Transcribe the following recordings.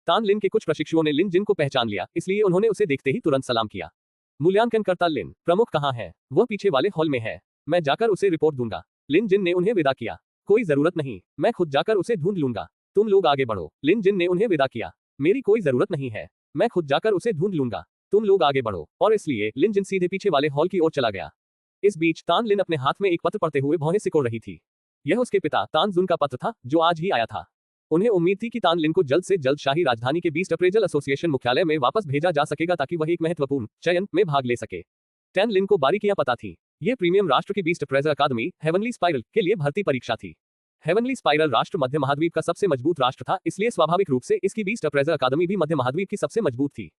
तान लिन के कुछ प्रशिक्षुओं ने लिन जिन को पहचान लिया, इसलिए उन्होंने उसे देखते ही तुरंत सलाम किया। मूल्यांकनकर्ता लिन, प्रमुख कहाँ है? वह पीछे वाले हॉल में है। मैं जाकर उसे रिपोर्ट दूंगा। लिन जिन ने उन्हें विदा किया। कोई जरूरत नहीं, मैं खुद जाकर उसे ढूंढ लूंगा। तुम लोग आगे बढ़ो। लिन जिन ने उन्हें विदा किया। मेरी कोई जरूरत नहीं है, मैं खुद जाकर उसे ढूंढ लूंगा। तुम लोग आगे बढ़ो। और इसलिए लिन जिन सीधे पीछे वाले हॉल की ओर चला गया। इस बीच तान लिन अपने हाथ में एक पत्र पढ़ते हुए भौहें सिकोड़ रही थी। यह उसके पिता तान जुन का पत्र था, जो आज ही आया था। उन्हें उम्मीद थी कि तान लिन को जल्द से जल्द शाही राजधानी के बीस्ट अप्रेजल एसोसिएशन मुख्यालय में वापस भेजा जा सकेगा, ताकि वह एक महत्वपूर्ण चयन में भाग ले सके। टैन लिन को बारीकियां पता थी। यह प्रीमियम राष्ट्र की बीस्ट अप्रेजल अकादमी हेवनली स्पाइरल के लिए भर्ती परीक्षा थी। हेवनली स्पाइरल राष्ट्र मध्य महाद्वीप का सबसे मजबूत राष्ट्र था, इसलिए स्वाभाविक रूप से इसकी बीस्ट अप्रेजल अकादमी भी मध्य महाद्वीप की सबसे मजबूत थी।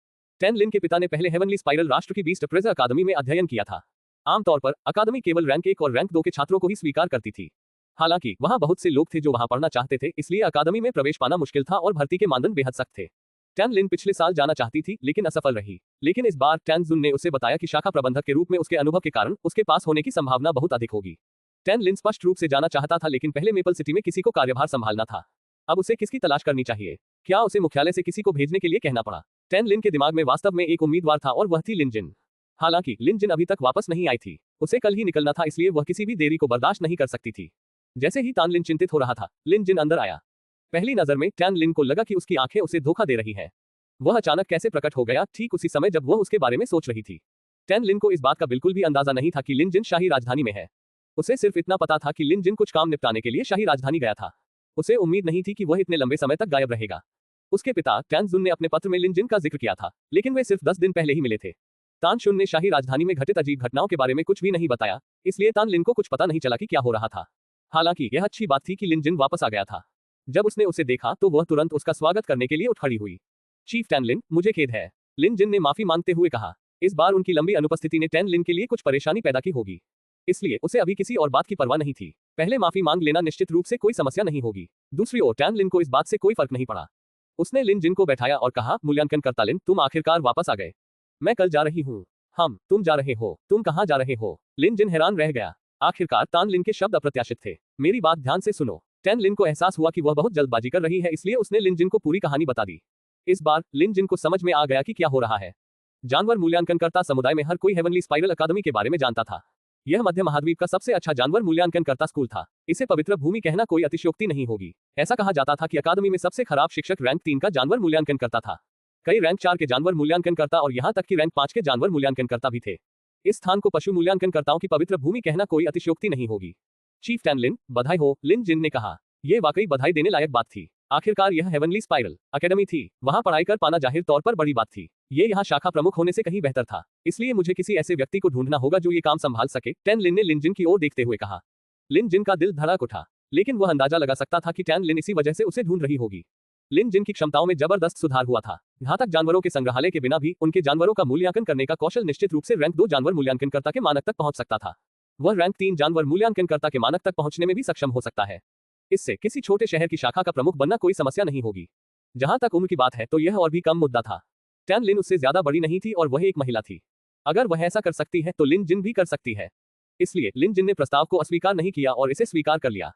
टैन लिन के पिता ने पहले हेवनली स्पाइरल राष्ट्र की बीस्ट अप्रेजल अकादमी में अध्ययन किया था। आमतौर पर अकादमी केवल रैंक 1 और रैंक 2 के छात्रों को ही स्वीकार करती थी। हालांकि वहां बहुत से लोग थे जो वहां पढ़ना चाहते थे, इसलिए अकादमी में प्रवेश पाना मुश्किल था और भर्ती के मानदंड बेहद सख्त थे। टैन लिन पिछले साल जाना चाहती थी, लेकिन असफल रही। लेकिन इस बार टैन जुन ने उसे बताया कि शाखा प्रबंधक के रूप में उसके अनुभव के कारण उसके पास होने की संभावना बहुत अधिक होगी। टैन लिन स्पष्ट रूप से जाना चाहता था, लेकिन पहले मेपल सिटी में किसी को कार्यभार संभालना था। अब उसे किसकी तलाश करनी चाहिए? क्या उसे मुख्यालय से किसी को भेजने के लिए कहना पड़ा? टैन लिन के दिमाग में वास्तव में एक उम्मीदवार था और वह थी लिन जिन। हालांकि लिन जिन अभी तक वापस नहीं आई थी। उसे कल ही निकलना था, इसलिए वह किसी भी देरी को बर्दाश्त नहीं कर सकती थी। जैसे ही तान लिन चिंतित हो रहा था, लिन जिन अंदर आया। पहली नजर में टैन लिन को लगा कि उसकी आंखें उसे धोखा दे रही हैं। वह अचानक कैसे प्रकट हो गया ठीक उसी समय जब वह उसके बारे में सोच रही थी। टैन लिन को इस बात का बिल्कुल भी अंदाजा नहीं था कि लिन जिन शाही राजधानी में है। उसे सिर्फ इतना पता था कि लिन जिन कुछ काम निपटाने के लिए शाही राजधानी गया था। उसे उम्मीद नहीं थी कि वह इतने लंबे समय तक गायब रहेगा। उसके पिता टैन जुन ने अपने पत्र में लिन जिन का जिक्र किया था, लेकिन वे सिर्फ 10 दिन पहले ही मिले थे। तान शुन ने शाही राजधानी में घटित अजीब घटनाओं के बारे में कुछ भी नहीं बताया, इसलिए तान लिन को कुछ पता नहीं चला कि क्या हो रहा था। हालांकि यह अच्छी बात थी कि लिन जिन वापस आ गया था। जब उसने उसे देखा तो वह तुरंत उसका स्वागत करने के लिए उठ खड़ी हुई। चीफ टैन लिन, मुझे खेद है, लिन जिन ने माफी मांगते हुए कहा। इस बार उनकी लंबी अनुपस्थिति ने टैन लिन के लिए कुछ परेशानी पैदा की होगी, इसलिए उसे अभी किसी और बात की परवाह नहीं थी। पहले माफी मांग लेना निश्चित रूप से कोई समस्या नहीं होगी। दूसरी ओर टैन लिन को इस बात से कोई फर्क नहीं पड़ा। उसने लिन जिन को बैठाया और कहा, मूल्यांकनकर्ता लिन, तुम आखिरकार वापस आ गए। मैं कल जा रही हूँ। तुम जा रहे हो? तुम कहाँ जा रहे हो? लिन जिन हैरान रह गया। आखिरकार तान लिन के शब्द अप्रत्याशित थे। मेरी बात ध्यान से सुनो। टैन लिन को एहसास हुआ कि वह बहुत जल्दबाजी कर रही है, इसलिए उसने लिन जिन को पूरी कहानी बता दी। इस बार लिन जिन को समझ में आ गया कि क्या हो रहा है। जानवर मूल्यांकनकर्ता समुदाय में हर कोई हेवनली स्पाइरल अकादमी के बारे में जानता था। यह मध्य महाद्वीप का सबसे अच्छा जानवर मूल्यांकनकर्ता स्कूल था। इसे पवित्र भूमि कहना कोई अतिशयोक्ति नहीं होगी। ऐसा कहा जाता था कि अकादमी में सबसे खराब शिक्षक रैंक 3 का जानवर मूल्यांकनकर्ता था। कई रैंक 4 के जानवर मूल्यांकनकर्ता और यहाँ तक कि रैंक 5 के जानवर मूल्यांकनकर्ता भी थे। इस स्थान को पशु मूल्यांकनकर्ताओं की पवित्र भूमि कहना कोई अतिशयोक्ति नहीं होगी। चीफ टैन लिन, बधाई हो, लिन जिन ने कहा। यह वाकई बधाई देने लायक बात थी। आखिरकार यह हेवनली स्पाइरल अकेडमी थी। वहां पढ़ाई कर पाना जाहिर तौर पर बड़ी बात थी। ये यहाँ शाखा प्रमुख होने से कहीं बेहतर था, इसलिए मुझे किसी ऐसे व्यक्ति को ढूंढना होगा जो ये काम संभाल सके, टैन लिन ने लिन जिन की ओर देखते हुए कहा। लिन जिन का दिल धड़क उठा, लेकिन वह अंदाजा लगा सकता था कि टैन लिन इसी वजह से उसे ढूंढ रही होगी। लिन जिन की क्षमताओं में जबरदस्त सुधार हुआ था। घातक जानवरों के संग्रहालय के बिना भी उनके जानवरों का मूल्यांकन करने का कौशल निश्चित रूप से रैंक 2 जानवर मूल्यांकनकर्ता के मानक तक पहुंच सकता था। वह रैंक 3 जानवर मूल्यांकनकर्ता के मानक तक पहुंचने में भी सक्षम हो सकता है। इससे किसी छोटे शहर की शाखा का प्रमुख बनना कोई समस्या नहीं होगी। जहां तक उम्र की बात है तो यह और भी कम मुद्दा था। टैन लिन उससे ज्यादा बड़ी नहीं थी और वह एक महिला थी। अगर वह ऐसा कर सकती है तो लिन जिन भी कर सकती है। इसलिए लिन जिन ने प्रस्ताव को अस्वीकार नहीं किया और इसे स्वीकार कर लिया।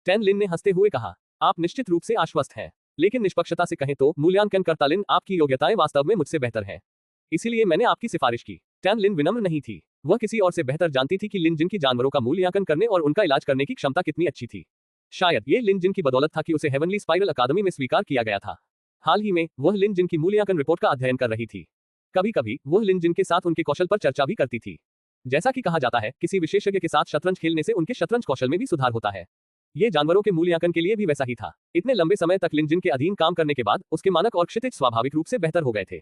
टैन लिन ने हंसते हुए कहा, आप निश्चित रूप से आश्वस्त हैं, लेकिन निष्पक्षता से कहें तो मूल्यांकनकर्ता लिन, आपकी योग्यताएं वास्तव में मुझसे बेहतर हैं। इसीलिए मैंने आपकी सिफारिश की। टैन लिन विनम्र नहीं थी। वह किसी और से बेहतर जानती थी कि लिन जिन की जानवरों का मूल्यांकन करने और उनका इलाज करने की क्षमता कितनी अच्छी थी। शायद ये लिन जिन की बदौलत था कि उसे हेवनली स्पाइरल अकादमी में स्वीकार किया गया था। हाल ही में वह लिन जिन की मूल्यांकन रिपोर्ट का अध्ययन कर रही थी। कभी कभी वह लिन जिन के साथ उनके कौशल पर चर्चा भी करती थी। जैसा कि कहा जाता है, किसी विशेषज्ञ के साथ शतरंज खेलने से उनके शतरंज कौशल में भी सुधार होता है। ये जानवरों के मूल्यांकन के लिए भी वैसा ही था। इतने लंबे समय तक लिन जिन के अधीन काम करने के बाद उसके मानक और क्षितिज स्वाभाविक रूप से बेहतर हो गए थे,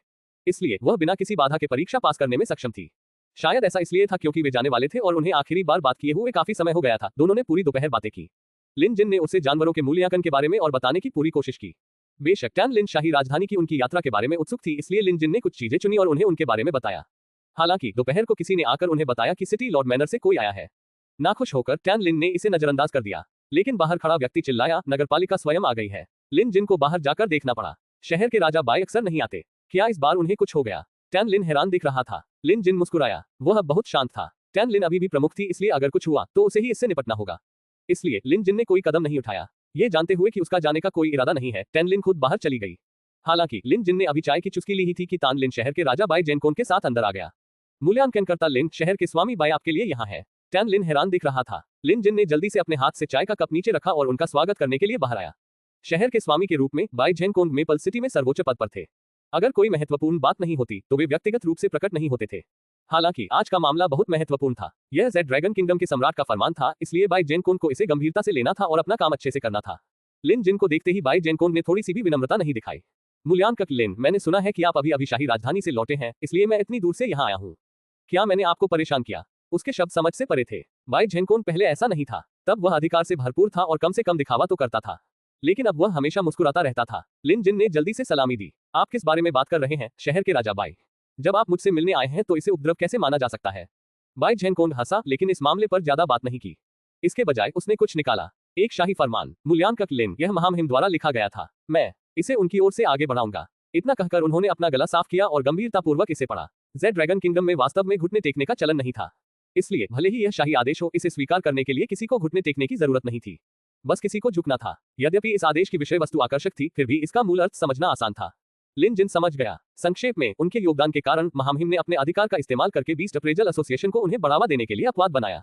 इसलिए वह बिना किसी बाधा के परीक्षा पास करने में सक्षम थी। शायद ऐसा इसलिए था क्योंकि वे जाने वाले थे और उन्हें आखिरी बार बात किए हुए काफी समय हो गया था। दोनों ने पूरी दोपहर बातें की। लिन जिन ने उसे जानवरों के मूल्यांकन के बारे में और बताने की पूरी कोशिश की। बेशक टैन लिन शाही राजधानी की उनकी यात्रा के बारे में उत्सुक थी, इसलिए लिन जिन ने कुछ चीजें चुनी और उन्हें उनके बारे में बताया। हालांकि दोपहर को किसी ने आकर उन्हें बताया कि सिटी लॉर्ड मैनर से कोई आया है। नाखुश होकर टैन लिन ने इसे नजरअंदाज कर दिया, लेकिन बाहर खड़ा व्यक्ति चिल्लाया, नगरपालिका स्वयं आ गई है। लिन जिन को बाहर जाकर देखना पड़ा। शहर के राजा बाय अक्सर नहीं आते। क्या इस बार उन्हें कुछ हो गया? टैन लिन हैरान दिख रहा था। लिन जिन मुस्कुराया। वह अब बहुत शांत था। टैन लिन अभी भी प्रमुख थी, इसलिए अगर कुछ हुआ तो उसे ही इससे निपटना होगा। इसलिए लिन जिन ने कोई कदम नहीं उठाया। ये जानते हुए कि उसका जाने का कोई इरादा नहीं है, टैन लिन खुद बाहर चली गई। हालांकि लिन जिन ने अभी चाय की चुस्की ली ही थी कि तान लिन शहर के राजा बाई जेनकोन के साथ अंदर आ गया। मूल्यांकनकर्ता लिन, शहर के स्वामी बाई आपके लिए यहाँ है। टैन लिन हैरान दिख रहा था। लिन जिन ने जल्दी से अपने हाथ से चाय का कप नीचे रखा और उनका स्वागत करने के लिए बाहर आया। शहर के स्वामी के रूप में बाई जेनकोन मेपल सिटी में सर्वोच्च पद पर थे। अगर कोई महत्वपूर्ण बात नहीं होती तो वे व्यक्तिगत रूप से प्रकट नहीं होते थे। हालांकि आज का मामला बहुत महत्वपूर्ण था। यह जेड ड्रैगन किंगडम के सम्राट का फरमान था, इसलिए बाई जेनकोन को इसे गंभीरता से लेना था और अपना काम अच्छे से करना था। लिन जिन को देखते ही बाई जेनकोन ने थोड़ी सी भी विनम्रता नहीं दिखाई। मूल्यांकन लिन, मैंने सुना है कि आप अभी शाही राजधानी से लौटे हैं, इसलिए मैं इतनी दूर से यहाँ आया हूँ। क्या मैंने आपको परेशान किया? उसके शब्द समझ से परे थे। बाई जेनकोन पहले ऐसा नहीं था। तब वह अधिकार से भरपूर था और कम से कम दिखावा तो करता था, लेकिन अब वह हमेशा मुस्कुराता रहता था। लिन जिन ने जल्दी से सलामी दी। आप किस बारे में बात कर रहे हैं, शहर के राजा बाई? जब आप मुझसे मिलने आए हैं तो इसे उपद्रव कैसे माना जा सकता है? बाई जेनकोन हंसा, लेकिन इस मामले पर ज्यादा बात नहीं की। इसके बजाय उसने कुछ निकाला, एक शाही फरमान। मूल्यांकन लिन, यह महामहिम द्वारा लिखा गया था। मैं इसे उनकी ओर से आगे बढ़ाऊंगा। इतना कहकर उन्होंने अपना गला साफ किया और गंभीरतापूर्वक इसे पढ़ा। जेड ड्रैगन किंगडम में वास्तव में घुटने टेकने का चलन नहीं था, इसलिए भले ही यह शाही आदेश हो, इसे स्वीकार करने के लिए किसी को घुटने टेकने की जरूरत नहीं थी, बस किसी को झुकना था। यद्यपि इस आदेश की विषय वस्तु आकर्षक थी, फिर भी इसका मूल अर्थ समझना आसान था। लिन जिन समझ गया। संक्षेप में, उनके योगदान के कारण महामहिम ने अपने अधिकार का इस्तेमाल करके बीस्ट अप्रेजल एसोसिएशन को उन्हें बढ़ावा देने के लिए अपवाद बनाया।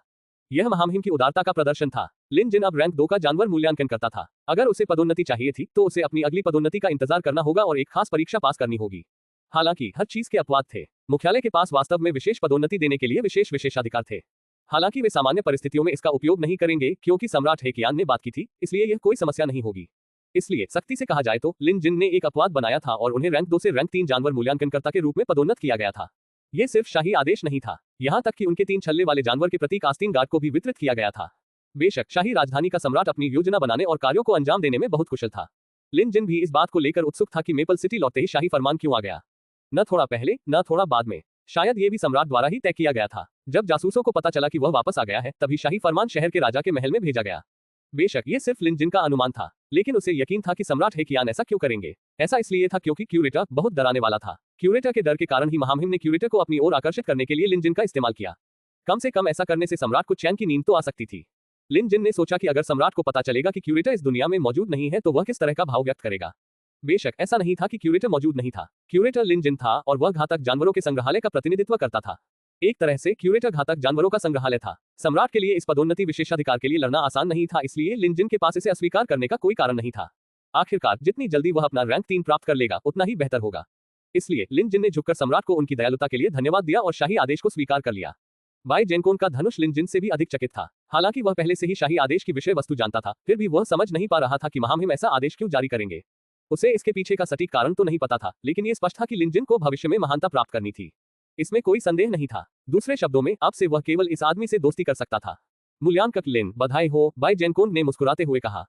यह महामहिम की उदारता का प्रदर्शन था। लिन जिन अब रैंक 2 का जानवर मूल्यांकन करता था। अगर उसे पदोन्नति चाहिए थी तो उसे अपनी अगली पदोन्नति का इंतजार करना होगा और एक खास परीक्षा पास करनी होगी। हालांकि हर चीज के अपवाद थे। मुख्यालय के पास वास्तव में विशेष पदोन्नति देने के लिए विशेष विशेषाधिकार थे। हालांकि वे सामान्य परिस्थितियों में इसका उपयोग नहीं करेंगे, क्योंकि सम्राट हेकियान ने बात की थी, इसलिए यह कोई समस्या नहीं होगी। इसलिए सख्ती से कहा जाए तो लिन जिन ने एक अपवाद बनाया था और उन्हें रैंक 2 से रैंक 3 जानवर मूल्यांकनकर्ता के रूप में पदोन्नत किया गया था। यह सिर्फ शाही आदेश नहीं था, यहाँ तक कि उनके 3 छल्ले वाले जानवर के प्रतीक आस्तीन गार्ड को भी वितरित किया गया था। बेशक शाही राजधानी का सम्राट अपनी योजना बनाने और कार्यों को अंजाम देने में बहुत कुशल था। लिन जिन भी इस बात को लेकर उत्सुक था कि मेपल सिटी लौटते ही शाही फरमान क्यों आ गया। न थोड़ा पहले, न थोड़ा बाद में। शायद ये भी सम्राट द्वारा ही तय किया गया था। जब जासूसों को पता चला कि वह वापस आ गया है, तभी शाही फरमान शहर के राजा के महल में भेजा गया। बेशक ये सिर्फ लिन जिन का अनुमान था, लेकिन उसे यकीन था कि सम्राट हेकियान ऐसा क्यों करेंगे। ऐसा इसलिए था क्योंकि क्यूरेटर बहुत डराने वाला था। क्यूरेटर के डर के कारण ही महामहिम ने क्यूरेटर को अपनी ओर आकर्षित करने के लिए लिन जिन का इस्तेमाल किया। कम से कम ऐसा करने से सम्राट को चैन की नींद तो आ सकती थी। लिन जिन ने सोचा कि अगर सम्राट को पता चलेगा कि क्यूरेटर इस दुनिया में मौजूद नहीं है तो वह किस तरह का भाव व्यक्त करेगा। बेशक ऐसा नहीं था कि क्यूरेटर मौजूद नहीं था। क्यूरेटर लिन जिन था और वह घातक जानवरों के संग्रहालय का प्रतिनिधित्व करता था। एक तरह से क्यूरेटर घातक जानवरों का संग्रहालय था। सम्राट के लिए इस पदोन्नति विशेषाधिकार के लिए लड़ना आसान नहीं था, इसलिए लिन जिन के पास इसे अस्वीकार करने का कोई कारण नहीं था। आखिरकार जितनी जल्दी वह अपना रैंक 3 प्राप्त कर लेगा उतना ही बेहतर होगा। इसलिए लिन जिन ने झुककर सम्राट को उनकी दयालुता के लिए धन्यवाद दिया और शाही आदेश को स्वीकार कर लिया। बाई जेनकोन का धनुष लिन जिन से भी अधिक चकित था। हालांकि वह पहले से ही शाही आदेश की विषय वस्तु जानता था, फिर भी वह समझ नहीं पा रहा था कि महामहिम ऐसा आदेश क्यों जारी करेंगे। उसे इसके पीछे का सटीक कारण तो नहीं पता था, लेकिन ये स्पष्ट था कि लिन जिन को भविष्य में महानता प्राप्त करनी थी। इसमें कोई संदेह नहीं था। दूसरे शब्दों में, अब से वह केवल इस आदमी से दोस्ती कर सकता था। मूल्यांकन लिन, बधाई हो, बाई जेनकोन ने मुस्कुराते हुए कहा।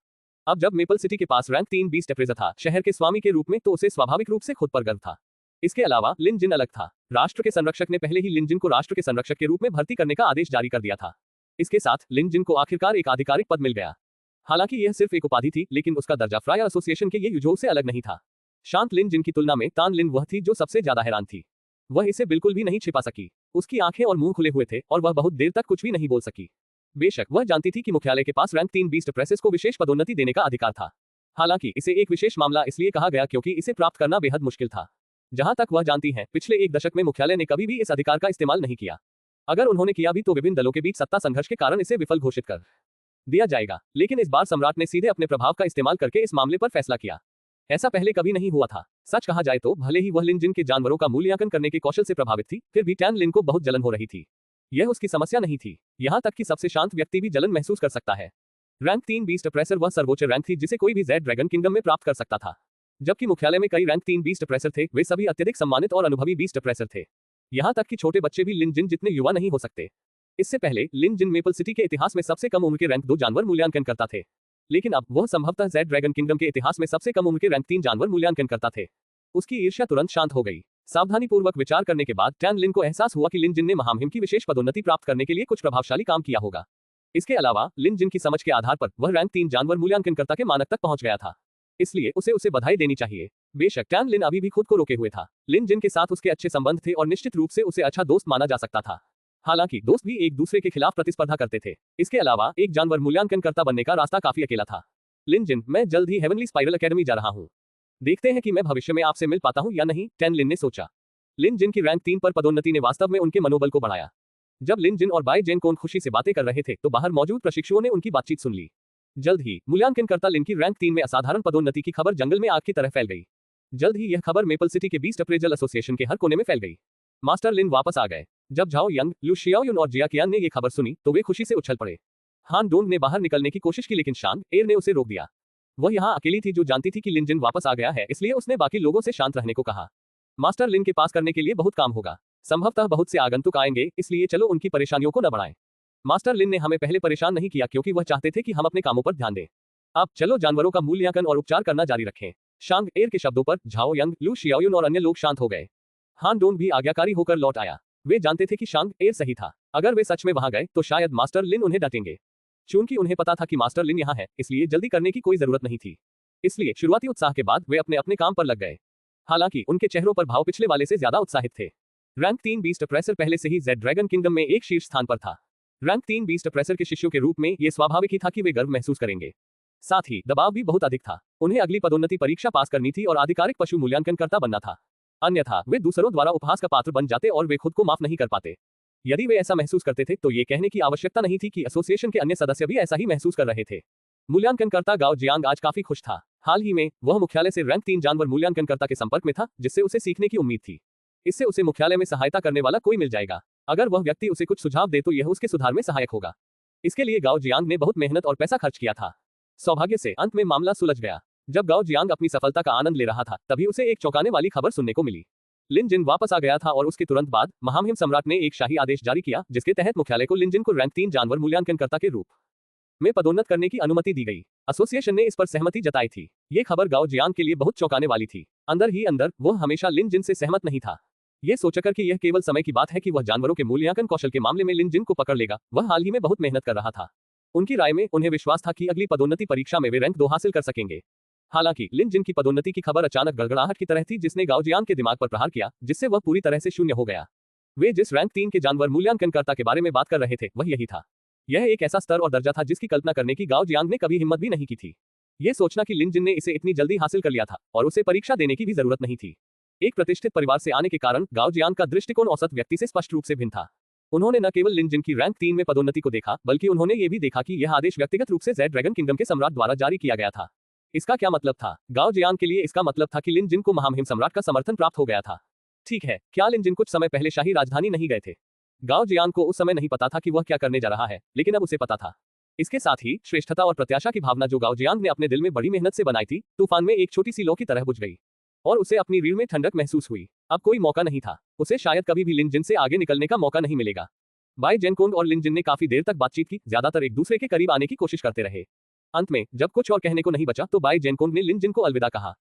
अब जब मेपल सिटी के पास रैंक 3 बीस्ट अप्रेजर था शहर के स्वामी के रूप में, तो उसे स्वाभाविक रूप से खुद पर गर्व था। इसके अलावा लिन जिन अलग था। राष्ट्र के संरक्षक ने पहले ही लिन जिन को राष्ट्र के संरक्षक के रूप में भर्ती करने का आदेश जारी कर दिया था। इसके साथ लिन जिन को आखिरकार एक आधिकारिक पद मिल गया। हालांकि यह सिर्फ एक उपाधि थी, लेकिन उसका दर्जा फ्रायर एसोसिएशन के ये युजों से अलग नहीं था। शांत लिन जिन की तुलना में तान लिन वह थी जो सबसे ज्यादा हैरान थी। वह इसे बिल्कुल भी नहीं छिपा सकी। उसकी आंखें और मुंह खुले हुए थे और वह बहुत देर तक कुछ भी नहीं बोल सकी। बेशक वह जानती थी कि मुख्यालय के पास रैंक 3 बीस्ट प्रेसेस को विशेष पदोन्नति देने का अधिकार था। हालांकि इसे एक विशेष मामला इसलिए कहा गया क्योंकि इसे प्राप्त करना बेहद मुश्किल था। जहां तक वह जानती हैं, पिछले 1 दशक में मुख्यालय ने कभी भी इस अधिकार का इस्तेमाल नहीं किया। अगर उन्होंने किया भी तो विभिन्न दलों के बीच सत्ता संघर्ष के कारण इसे विफल घोषित कर दिया जाएगा। लेकिन इस बार सम्राट ने सीधे अपने प्रभाव का इस्तेमाल करके इस मामले पर फैसला किया। ऐसा पहले कभी नहीं हुआ था। सच कहा जाए तो भले ही वह लिन जिन के जानवरों का मूल्यांकन करने के कौशल से प्रभावित थी, फिर भी टैन लिन को बहुत जलन हो रही थी। यह उसकी समस्या नहीं थी। यहाँ तक कि सबसे शांत व्यक्ति भी जलन महसूस कर सकता है। रैंक 3 बीस्ट अप्रेसर वह सर्वोच्च रैंक थी जिसे कोई भी जेड ड्रैगन किंगडम में प्राप्त कर सकता था। जबकि मुख्यालय में कई रैंक 3 बीस्ट अप्रेसर थे, वे सभी अत्यधिक सम्मानित और अनुभवी बीस्ट अप्रेसर थे। यहाँ तक कि छोटे बच्चे भी लिन जिन जितने युवा नहीं हो सकते। इससे पहले लिन जिन मेपल सिटी के इतिहास में सबसे कम उम्र के रैंक 2 जानवर मूल्यांकन करता थे, लेकिन अब वह संभवतः जेड ड्रैगन किंगडम के इतिहास में सबसे कम उम्र के रैंक 3 जानवर मूल्यांकन करता थे। उसकी ईर्ष्या तुरंत शांत हो गई। सावधानीपूर्वक विचार करने के बाद टैन लिन को एहसास हुआ कि लिन जिन ने महामहिम की विशेष पदोन्नति प्राप्त करने के लिए कुछ प्रभावशाली काम किया होगा। इसके अलावा लिन जिन की समझ के आधार पर वह रैंक 3 जानवर मूल्यांकनकर्ता के मानक तक पहुंच गया था, इसलिए उसे बधाई देनी चाहिए। बेशक टैन लिन अभी भी खुद को रोके हुए था। लिन जिन के साथ उसके अच्छे संबंध थे और निश्चित रूप से उसे अच्छा दोस्त माना जा सकता था। हालांकि दोस्त भी एक दूसरे के खिलाफ प्रतिस्पर्धा करते थे। इसके अलावा एक जानवर मूल्यांकनकर्ता बनने का रास्ता काफी अकेला था। लिन जिन, मैं जल्द ही हेवनली स्पाइरल एकेडमी जा रहा हूँ। देखते हैं कि मैं भविष्य में आपसे मिल पाता हूं या नहीं, टैन लिन ने सोचा। लिन जिन की रैंक 3 पर पदोन्नति ने वास्तव में उनके मनोबल को बढ़ाया। जब लिन जिन और बाई जेनकोन खुशी से बातें कर रहे थे तो बाहर मौजूद प्रशिक्षुओं ने उनकी बातचीत सुन ली। जल्द ही मूल्यांकनकर्ता लिन की रैंक 3 में असाधारण पदोन्नति की खबर जंगल में आग की तरह फैल गई। जल्द ही यह खबर मेपल सिटी के बीस्ट अप्रेजल एसोसिएशन के हर कोने में फैल गई। मास्टर लिन वापस आ गए। जब झाओ यंग, लू शियाओयुन और जिया कियान ने यह खबर सुनी तो वे खुशी से उछल पड़े। हान डोंग ने बाहर निकलने की कोशिश की लेकिन शांग एर ने उसे रोक दिया। वह यहाँ अकेली थी जो जानती थी कि लिन जिन वापस आ गया है, इसलिए उसने बाकी लोगों से शांत रहने को कहा। मास्टर लिन के पास करने के लिए बहुत काम होगा। संभवतः बहुत से आगंतुक आएंगे, इसलिए चलो उनकी परेशानियों को न बढ़ाएं। मास्टर लिन ने हमें पहले परेशान नहीं किया क्योंकि वह चाहते थे कि हम अपने कामों पर ध्यान दें। अब चलो जानवरों का मूल्यांकन और उपचार करना जारी रखें। शांग एर के शब्दों पर झाओ यंग, लू शियाओयुन और अन्य लोग शांत हो गए। हान डोंग भी आज्ञाकारी होकर लौट आया। वे जानते थे कि शांग एर सही था। अगर वे सच में वहां गए तो शायद मास्टर लिन उन्हें डांटेंगे। चूंकि उन्हें पता था कि मास्टर लिन यहाँ है, इसलिए जल्दी करने की कोई जरूरत नहीं थी। इसलिए शुरुआती उत्साह के बाद वे अपने अपने काम पर लग गए। हालांकि उनके चेहरों पर भाव पिछले वाले से ज्यादा उत्साहित थे। रैंक 3 बीस्ट अप्रेसर पहले से ही जेड ड्रैगन किंगडम में एक शीर्ष स्थान पर था। रैंक 3 बीस्ट अप्रेसर के शिष्यों के रूप में यह स्वाभाविक ही था कि वे गर्व महसूस करेंगे। साथ ही दबाव भी बहुत अधिक था। उन्हें अगली पदोन्नति परीक्षा पास करनी थी और आधिकारिक पशु मूल्यांकनकर्ता बनना था। अन्यथा वे दूसरों द्वारा उपहास का पात्र बन जाते और वे खुद को माफ नहीं कर पाते। यदि वे ऐसा महसूस करते थे तो ये कहने की आवश्यकता नहीं थी कि एसोसिएशन के अन्य सदस्य भी ऐसा ही महसूस कर रहे थे। मूल्यांकनकर्ता गाओ जियांग आज काफी खुश था। हाल ही में वह मुख्यालय से रैंक 3 जानवर मूल्यांकनकर्ता के संपर्क में था, जिससे उसे सीखने की उम्मीद थी। इससे उसे मुख्यालय में सहायता करने वाला कोई मिल जाएगा। अगर वह व्यक्ति उसे कुछ सुझाव दे तो यह उसके सुधार में सहायक होगा। इसके लिए गाओ जियांग ने बहुत मेहनत और पैसा खर्च किया था। सौभाग्य से अंत में मामला सुलझ गया। जब गाओ जियांग अपनी सफलता का आनंद ले रहा था तभी उसे एक चौंकाने वाली खबर सुनने को मिली। लिन जिन वापस आ गया था और उसके तुरंत बाद महामहिम सम्राट ने एक शाही आदेश जारी किया, जिसके तहत मुख्यालय को लिन जिन को रैंक 3 जानवर मूल्यांकनकर्ता के रूप में पदोन्नत करने की अनुमति दी गई। एसोसिएशन ने इस पर सहमति जताई थी। ये खबर गाओ जियांग के लिए बहुत चौंकाने वाली थी। अंदर ही अंदर वह हमेशा लिन जिन से सहमत नहीं था। ये सोचकर कि यह केवल समय की बात है कि वह जानवरों के मूल्यांकन कौशल के मामले में लिन जिन को पकड़ लेगा, वह हाल ही में बहुत मेहनत कर रहा था। उनकी राय में उन्हें विश्वास था कि अगली पदोन्नति परीक्षा में वे रैंक 2 हासिल कर सकेंगे। हालांकि लिन जिन की पदोन्नति की खबर अचानक गड़गड़ाहट की तरह थी, जिसने गाओ जियांग के दिमाग पर प्रहार किया, जिससे वह पूरी तरह से शून्य हो गया। वे जिस रैंक 3 के जानवर मूल्यांकनकर्ता के बारे में बात कर रहे थे वह यही था। यह एक ऐसा स्तर और दर्जा था जिसकी कल्पना करने की गाओ जियांग ने कभी हिम्मत भी नहीं की थी। यह सोचना कि लिन जिन ने इसे इतनी जल्दी हासिल कर लिया था और उसे परीक्षा देने की भी जरूरत नहीं थी। एक प्रतिष्ठित परिवार से आने के कारण गाओ जियांग का दृष्टिकोण औसत व्यक्ति से स्पष्ट रूप से भिन्न था। उन्होंने न केवल लिन जिन की रैंक 3 में पदोन्नति को देखा, बल्कि उन्होंने ये भी देखा कि यह आदेश व्यक्तिगत रूप से जेड ड्रैगन किंगडम के सम्राट द्वारा जारी किया गया था। इसका क्या मतलब था? गाओ जियांग के लिए इसका मतलब था कि लिन जिन को महामहिम सम्राट का समर्थन प्राप्त हो गया था। ठीक है, क्या लिन जिन कुछ समय पहले शाही राजधानी नहीं गए थे? गाओ जियांग को उस समय नहीं पता था कि वह क्या करने जा रहा है, लेकिन अब उसे पता था। इसके साथ ही श्रेष्ठता और प्रत्याशा की भावना जो गाओ जियांग ने अपने दिल में बड़ी मेहनत से बनाई थी, तूफान में एक छोटी सी लौ की तरह बुझ गई और उसे अपनी रीढ़ में ठंडक महसूस हुई। अब कोई मौका नहीं था। उसे शायद कभी भी लिन जिन से आगे निकलने का मौका नहीं मिलेगा। बाई जेनकोंग और लिन जिन ने काफी देर तक बातचीत की, ज्यादातर एक दूसरे के करीब आने की कोशिश करते रहे। अंत में जब कुछ और कहने को नहीं बचा तो बाई जेनकोंग ने लिन जिन को अलविदा कहा।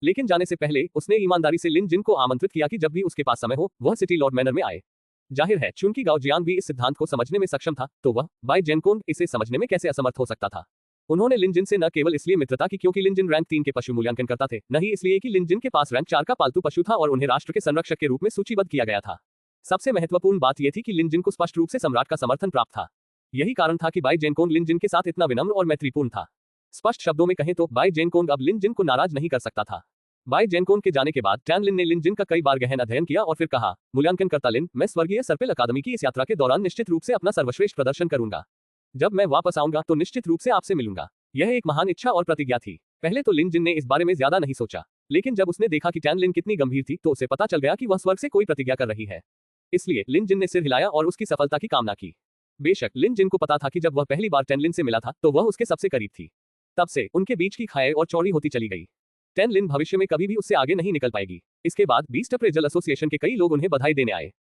लेकिन जाने से पहले उसने ईमानदारी से लिन जिन को आमंत्रित किया कि जब भी उसके पास समय हो वह सिटी लॉर्ड मैनर में आए। जाहिर है, चूंकि गाओ जियांग भी इस सिद्धांत को समझने में सक्षम था, तो वह बाई जेनकोंग इसे समझने में कैसे असमर्थ हो सकता था। उन्होंने लिन जिन से न केवल इसलिए मित्रता की क्योंकि लिन जिन रैंक 3 के पशु मूल्यांकनकर्ता थे, न ही इसलिए कि लिन जिन के पास रैंक 4 का पालतू पशु था और उन्हें राष्ट्र के संरक्षक के रूप में सूचीबद्ध किया गया था। सबसे महत्वपूर्ण बात यह थी कि लिन जिन को स्पष्ट रूप से सम्राट का समर्थन प्राप्त था। यही कारण था कि बाई जेनकोंग लिन जिन के साथ इतना विनम्र और मैत्रीपूर्ण था। स्पष्ट शब्दों में कहें तो बाई जेनकोंग अब लिन जिन को नाराज नहीं कर सकता था। बाई जेनकोंग के जाने के बाद टैन लिन ने लिन जिन का कई बार गहन अध्ययन किया और फिर कहा, मूल्यांकनकर्ता लिन, मैं स्वर्गीय सर्पिल अकादमी की इस यात्रा के दौरान निश्चित रूप से अपना सर्वश्रेष्ठ प्रदर्शन करूंगा। जब मैं वापस आऊंगा तो निश्चित रूप से आपसे मिलूंगा। यह एक महान इच्छा और प्रतिज्ञा थी। पहले तो लिन जिन ने इस बारे में ज्यादा नहीं सोचा, लेकिन जब उसने देखा कि टैन लिन कितनी गंभीर थी तो उसे पता चल गया कि वह स्वर्ग से कोई प्रतिज्ञा कर रही है। इसलिए लिन जिन ने सिर हिलाया और उसकी सफलता की कामना की। बेशक लिन जिन को पता था कि जब वह पहली बार टैन लिन से मिला था तो वह उसके सबसे करीब थी। तब से उनके बीच की खाई और चौड़ी होती चली गई। टैन लिन भविष्य में कभी भी उससे आगे नहीं निकल पाएगी। इसके बाद बीस्ट अप्रेजल एसोसिएशन के कई लोग उन्हें बधाई देने आए।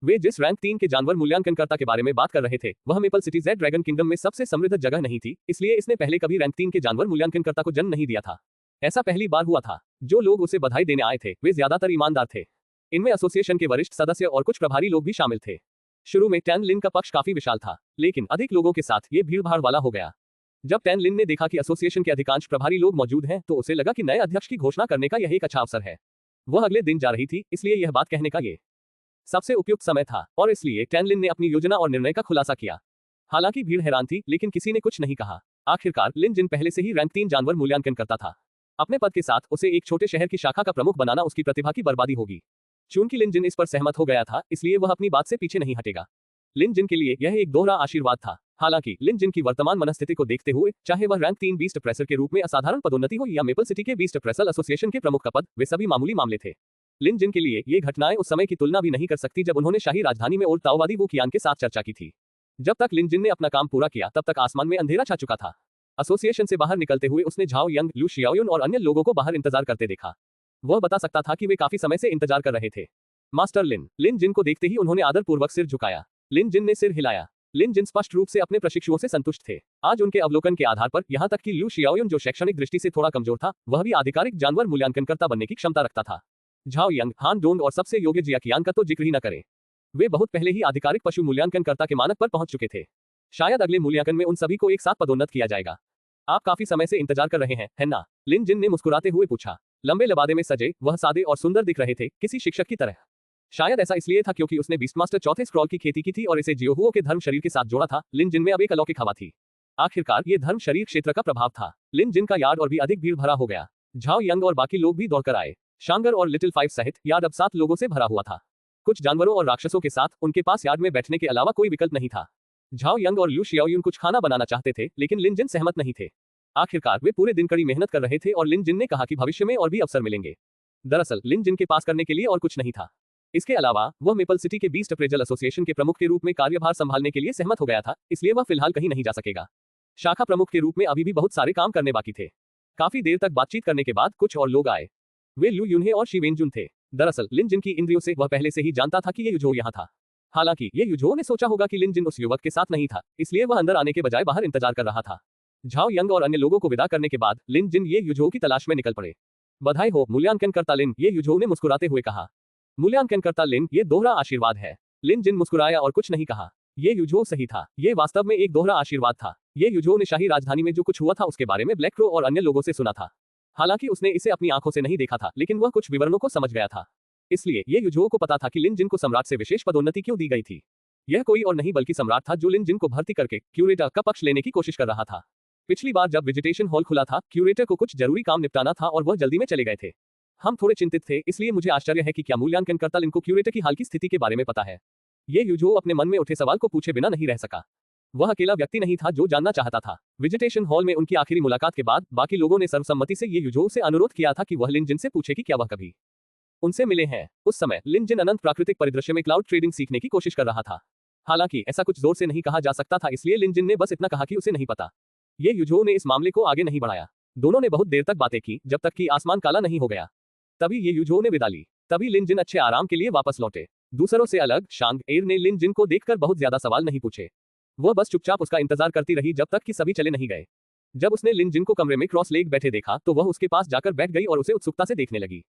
वे जिस रैंक 3 के जानवर मूल्यांकनकर्ता के बारे में बात कर रहे थे वह maple city Z dragon kingdom में सबसे समृद्ध जगह नहीं थी, इसलिए इसने पहले कभी रैंक 3 के जानवर मूल्यांकनकर्ता को जन्म नहीं दिया था। ऐसा पहली बार हुआ था। जो लोग उसे बधाई देने आए थे वे ज्यादातर ईमानदार थे। इनमें एसोसिएशन के वरिष्ठ सदस्य और कुछ प्रभारी लोग भी शामिल थे। शुरू में टैन लिन का पक्ष काफी विशाल था, लेकिन अधिक लोगों के साथ ये भीड़भाड़ वाला हो गया। जब टैन लिन ने देखा कि एसोसिएशन के अधिकांश प्रभारी लोग मौजूद हैं तो उसे लगा कि नए अध्यक्ष की घोषणा करने का यह एक अच्छा अवसर है। वह अगले दिन जा रही थी, इसलिए यह बात कहने का ये सबसे उपयुक्त समय था और इसलिए टैन लिन ने अपनी योजना और निर्णय का खुलासा किया। हालांकि भीड़ हैरान थी, लेकिन किसी ने कुछ नहीं कहा। आखिरकार लिन जिन पहले से ही रैंक 3 जानवर मूल्यांकन करता था। अपने पद के साथ उसे एक छोटे शहर की शाखा का प्रमुख बनाना उसकी प्रतिभा की बर्बादी होगी। चूंकि लिन जिन इस पर सहमत हो गया था, इसलिए वह अपनी बात से पीछे नहीं हटेगा। लिन जिन के लिए यह एक दोहरा आशीर्वाद था। हालांकि लिन जिन की वर्तमान मनस्थिति को देखते हुए, चाहे वह रैंक 3 बीस्ट प्रेसर के रूप में असाधारण पदोन्नति हो या मेपल सिटी के बीस्ट प्रेसल एसोसिएशन के प्रमुख का पद, वे सभी मामूली मामले थे। लिन जिन के लिए ये घटनाएं उस समय की तुलना भी नहीं कर सकती जब उन्होंने शाही राजधानी में ओल्ड ताओवादी वू कियान के साथ चर्चा की थी। जब तक लिन जिन ने अपना काम पूरा किया, तब तक आसमान में अंधेरा छा चुका था। एसोसिएशन से बाहर निकलते हुए उसने झाओ यंग, लू शियाओयुन और अन्य लोगों को बाहर इंतजार करते देखा। वह बता सकता था कि वे काफी समय से इंतजार कर रहे थे। मास्टर लिन जिन को देखते ही उन्होंने आदरपूर्वक सिर झुकाया। लिन जिन ने सिर हिलाया। लिन जिन स्पष्ट रूप से अपने प्रशिक्षुओं से संतुष्ट थे। आज उनके अवलोकन के आधार पर यहां तक कि लू शियाओयुन, जो शैक्षणिक दृष्टि से थोड़ा कमजोर था, वह भी आधिकारिक जानवर मूल्यांकनकर्ता बनने की क्षमता रखता था। झाओ यंग, हान डोंग और सबसे योग्य जिया कियान का तो जिक्र ही न करें। वे बहुत पहले ही आधिकारिक पशु मूल्यांकनकर्ता के मानक पर पहुंच चुके थे। शायद अगले मूल्यांकन में उन सभी को एक साथ पदोन्नत किया जाएगा। आप काफी समय से इंतजार कर रहे हैं, है ना? लिन जिन ने मुस्कुराते हुए पूछा। लंबे लबादे में सजे, वह सादे और सुंदर दिख रहे थे, किसी शिक्षक की तरह। शायद ऐसा इसलिए था क्योंकि उसने बीस्टमास्टर चौथे स्क्रॉल की खेती की थी और इसे जियोहुओ के धर्म शरीर के साथ जोड़ा था। लिन जिन में अब एक अलौकिक हवा थी। आखिरकार ये धर्म शरीर क्षेत्र का प्रभाव था। लिन जिन का यार्ड और भी अधिक भीड़ भरा हो गया। झाओ यंग और बाकी लोग भी दौड़कर आए। शांगर और लिटिल फाइव सहित यार्ड अब 7 लोगों से भरा हुआ था। कुछ जानवरों और राक्षसों के साथ उनके पास यार्ड में बैठने के अलावा कोई विकल्प नहीं था। झाओ यंग और लू शियाओयुन कुछ खाना बनाना चाहते थे, लेकिन लिन जिन सहमत नहीं थे। आखिरकार वे पूरे दिन कड़ी मेहनत कर रहे थे और लिन जिन ने कहा कि भविष्य में और भी अवसर मिलेंगे। दरअसल लिन जिन के पास करने के लिए और कुछ नहीं था। इसके अलावा वह मेपल सिटी के बीस्ट अप्रेजल एसोसिएशन के प्रमुख के रूप में कार्यभार संभालने के लिए सहमत हो गया था, इसलिए वह फिलहाल कहीं नहीं जा सकेगा। शाखा प्रमुख के रूप में अभी भी बहुत सारे काम करने बाकी थे। काफी देर तक बातचीत करने के बाद कुछ और लोग आए। वे लू यूनहे और शी वेनजुन थे। दरअसल लिन जिन की इंद्रियों से वह पहले से ही जानता था कि ये युझो यहाँ था। हालांकि ये युझो ने सोचा होगा कि लिन जिन उस युवक के साथ नहीं था, इसलिए वह अंदर आने के बजाय बाहर इंतजार कर रहा था। झाओ यंग और अन्य लोगों को विदा करने के बाद लिन जिन ये युझो की तलाश में निकल पड़े। बधाई हो मूल्यांकनकर्ता लिन, ये युझो ने मुस्कुराते हुए कहा। मूल्यांकनकर्ता लिन, ये दोहरा आशीर्वाद है। लिन जिन मुस्कुराया और कुछ नहीं कहा। ये युझो सही था। ये वास्तव में एक दोहरा आशीर्वाद था। ये युझो ने शाही राजधानी में जो कुछ हुआ था उसके बारे में ब्लैक क्रो और अन्य लोगों से सुना था। हालांकि उसने इसे अपनी आंखों से नहीं देखा था, लेकिन वह कुछ विवरणों को समझ गया था। इसलिए ये युझो को पता था कि लिन जिन को सम्राट से विशेष पदोन्नति क्यों दी गई थी। यह कोई और नहीं बल्कि सम्राट था, जो लिन जिन को भर्ती करके क्यूरेटर का पक्ष लेने की कोशिश कर रहा था। पिछली बार जब विजिटेशन हॉल खुला था, क्यूरेटर को कुछ जरूरी काम निपटाना था और वह जल्दी में चले गए थे। हम थोड़े चिंतित थे, इसलिए मुझे आश्चर्य है कि क्या मूल्यांकनकर्ता लिन को क्यूरेटर की हाल की स्थिति के बारे में पता है। ये युझो अपने मन में उठे सवाल को पूछे बिना नहीं रह सका। वह अकेला व्यक्ति नहीं था जो जानना चाहता था। विजिटेशन हॉल में उनकी आखिरी मुलाकात के बाद बाकी लोगों ने सर्वसम्मति से ये युझो से अनुरोध किया था कि वह लिन जिन से पूछे कि क्या वह कभी उनसे मिले हैं। उस समय लिन जिन अनंत प्राकृतिक परिदृश्य में क्लाउड ट्रेडिंग सीखने की कोशिश कर रहा था। हालांकि ऐसा कुछ जोर से नहीं कहा जा सकता था, इसलिए लिन जिन ने बस इतना कहा कि उसे नहीं पता। ये युझो ने इस मामले को आगे नहीं बढ़ाया। दोनों ने बहुत देर तक बातें की, जब तक कि आसमान काला नहीं हो गया। तभी ये युझो ने विदा ली। तभी लिन जिन अच्छे आराम के लिए वापस लौटे। दूसरों से अलग शांग एर ने लिन जिन को देखकर बहुत ज्यादा सवाल नहीं पूछे। वह बस चुपचाप उसका इंतजार करती रही जब तक कि सभी चले नहीं गए। जब उसने लिन जिन को कमरे में क्रॉस लेग बैठे देखा तो वह उसके पास जाकर बैठ गई और उसे उत्सुकता से देखने लगी।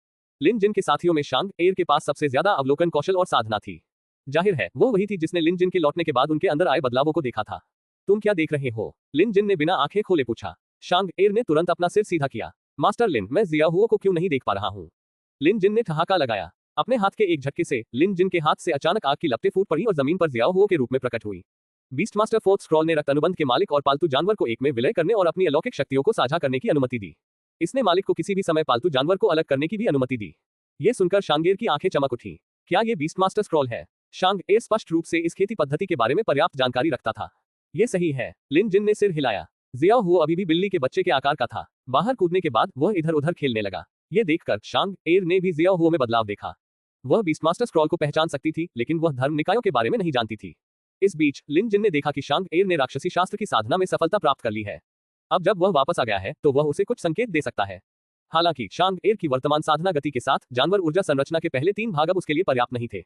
लिन जिन के साथियों में शांग एर के पास सबसे ज्यादा अवलोकन कौशल और साधना थी। जाहिर है वो वही थी जिसने लिन जिन के लौटने के बाद उनके अंदर आए बदलावों को देखा था। तुम क्या देख रहे हो? लिन जिन ने बिना आंखें खोले पूछा। शांग एर ने तुरंत अपना सिर सीधा किया। मास्टर लिन, मैं जियाहुओ को क्यों नहीं देख पा रहा हूँ? लिन जिन ने ठहाका लगाया। अपने हाथ के एक झटके से लिन जिन के हाथ से अचानक आग की लपटें फूट पड़ी और जमीन पर जियाहुओ के रूप में प्रकट हुई। बीस्टमास्टर फोर्थ स्क्रॉल ने रक्त अनुबंध के मालिक और पालतू जानवर को एक में विलय करने और अपनी अलौकिक शक्तियों को साझा करने की अनुमति दी। इसने मालिक को किसी भी समय पालतू जानवर को अलग करने की भी अनुमति दी। ये सुनकर शांगेर की आंखें चमक उठी। क्या ये बीस्टमास्टर स्क्रॉल है? शांग एर स्पष्ट रूप से इस खेती पद्धति के बारे में पर्याप्त जानकारी रखता था। ये सही है। लिन जिन ने सिर हिलाया। जियाहुओ अभी भी बिल्ली के बच्चे के आकार का था। बाहर कूदने के बाद वह इधर उधर खेलने लगा। ये देखकर शांग एर ने भी जियाहुओ में बदलाव देखा। वह बीस्टमास्टर स्क्रॉल को पहचान सकती थी, लेकिन वह धर्म निकायों के बारे में नहीं जानती थी। इस बीच लिन जिन ने देखा कि शांग एर ने राक्षसी शास्त्र की साधना में सफलता प्राप्त कर ली है। अब जब वह वापस आ गया है तो वह उसे कुछ संकेत दे सकता है। हालांकि शांग एर की वर्तमान साधना गति के साथ जानवर ऊर्जा संरचना के पहले 3 भाग अब उसके लिए पर्याप्त नहीं थे।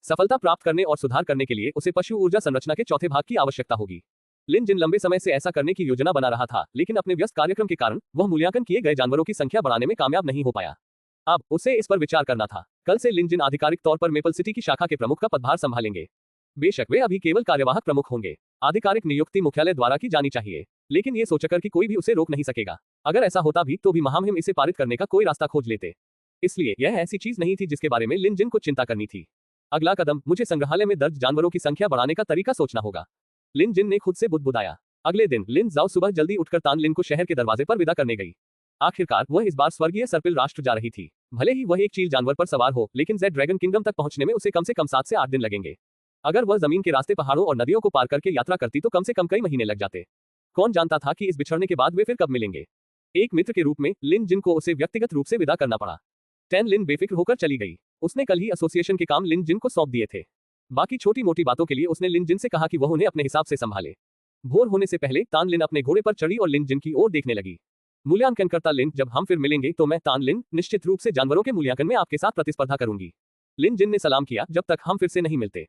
सफलता प्राप्त करने और सुधार करने के लिए उसे पशु ऊर्जा संरचना के चौथे भाग की आवश्यकता होगी। लिन जिन लंबे समय से ऐसा करने की योजना बना रहा था, लेकिन अपने व्यस्त कार्यक्रम के कारण वह मूल्यांकन किए गए जानवरों की संख्या बढ़ाने में कामयाब नहीं हो पाया। अब उसे इस पर विचार करना था। कल से लिन जिन आधिकारिक तौर पर मेपल सिटी की शाखा के प्रमुख का पदभार संभालेंगे। बेशक वे अभी केवल कार्यवाहक प्रमुख होंगे। आधिकारिक नियुक्ति मुख्यालय द्वारा की जानी चाहिए, लेकिन ये सोचकर कि कोई भी उसे रोक नहीं सकेगा। अगर ऐसा होता भी तो भी महामहिम इसे पारित करने का कोई रास्ता खोज लेते। इसलिए यह ऐसी चीज नहीं थी जिसके बारे में लिन जिन को चिंता करनी थी। अगला कदम, मुझे संग्रहालय में दर्ज जानवरों की संख्या बढ़ाने का तरीका सोचना होगा। लिन जिन ने खुद से बुदबुदाया। अगले दिन लिन जाओ सुबह जल्दी उठकर तान लिन को शहर के दरवाजे पर विदा करने गई। आखिरकार वह इस बार स्वर्गीय सर्पिल राष्ट्र जा रही थी। भले ही वह एक चील जानवर पर सवार हो, लेकिन जेड ड्रैगन किंगडम तक पहुंचने में उसे कम से कम 7 से 8 दिन लगेंगे। अगर वह जमीन के रास्ते पहाड़ों और नदियों को पार करके यात्रा करती तो कम से कम कई महीने लग जाते। कौन जानता था कि इस बिछड़ने के बाद वे फिर कब मिलेंगे। एक मित्र के रूप में लिन जिन को उसे व्यक्तिगत रूप से विदा करना पड़ा। टैन लिन बेफिक्र होकर चली गई। उसने कल ही एसोसिएशन के काम लिन जिन को सौंप दिए थे। बाकी छोटी मोटी बातों के लिए उसने लिन जिन से कहा कि वह उन्हें अपने हिसाब से संभाले। भोर होने से पहले तान लिन अपने घोड़े पर चढ़ी और लिन जिन की ओर देखने लगी। मूल्यांकनकर्ता लिन, जब हम फिर मिलेंगे तो मैं तान लिन निश्चित रूप से जानवरों के मूल्यांकन में आपके साथ प्रतिस्पर्धा करूंगी। लिन जिन ने सलाम किया, जब तक हम फिर से नहीं मिलते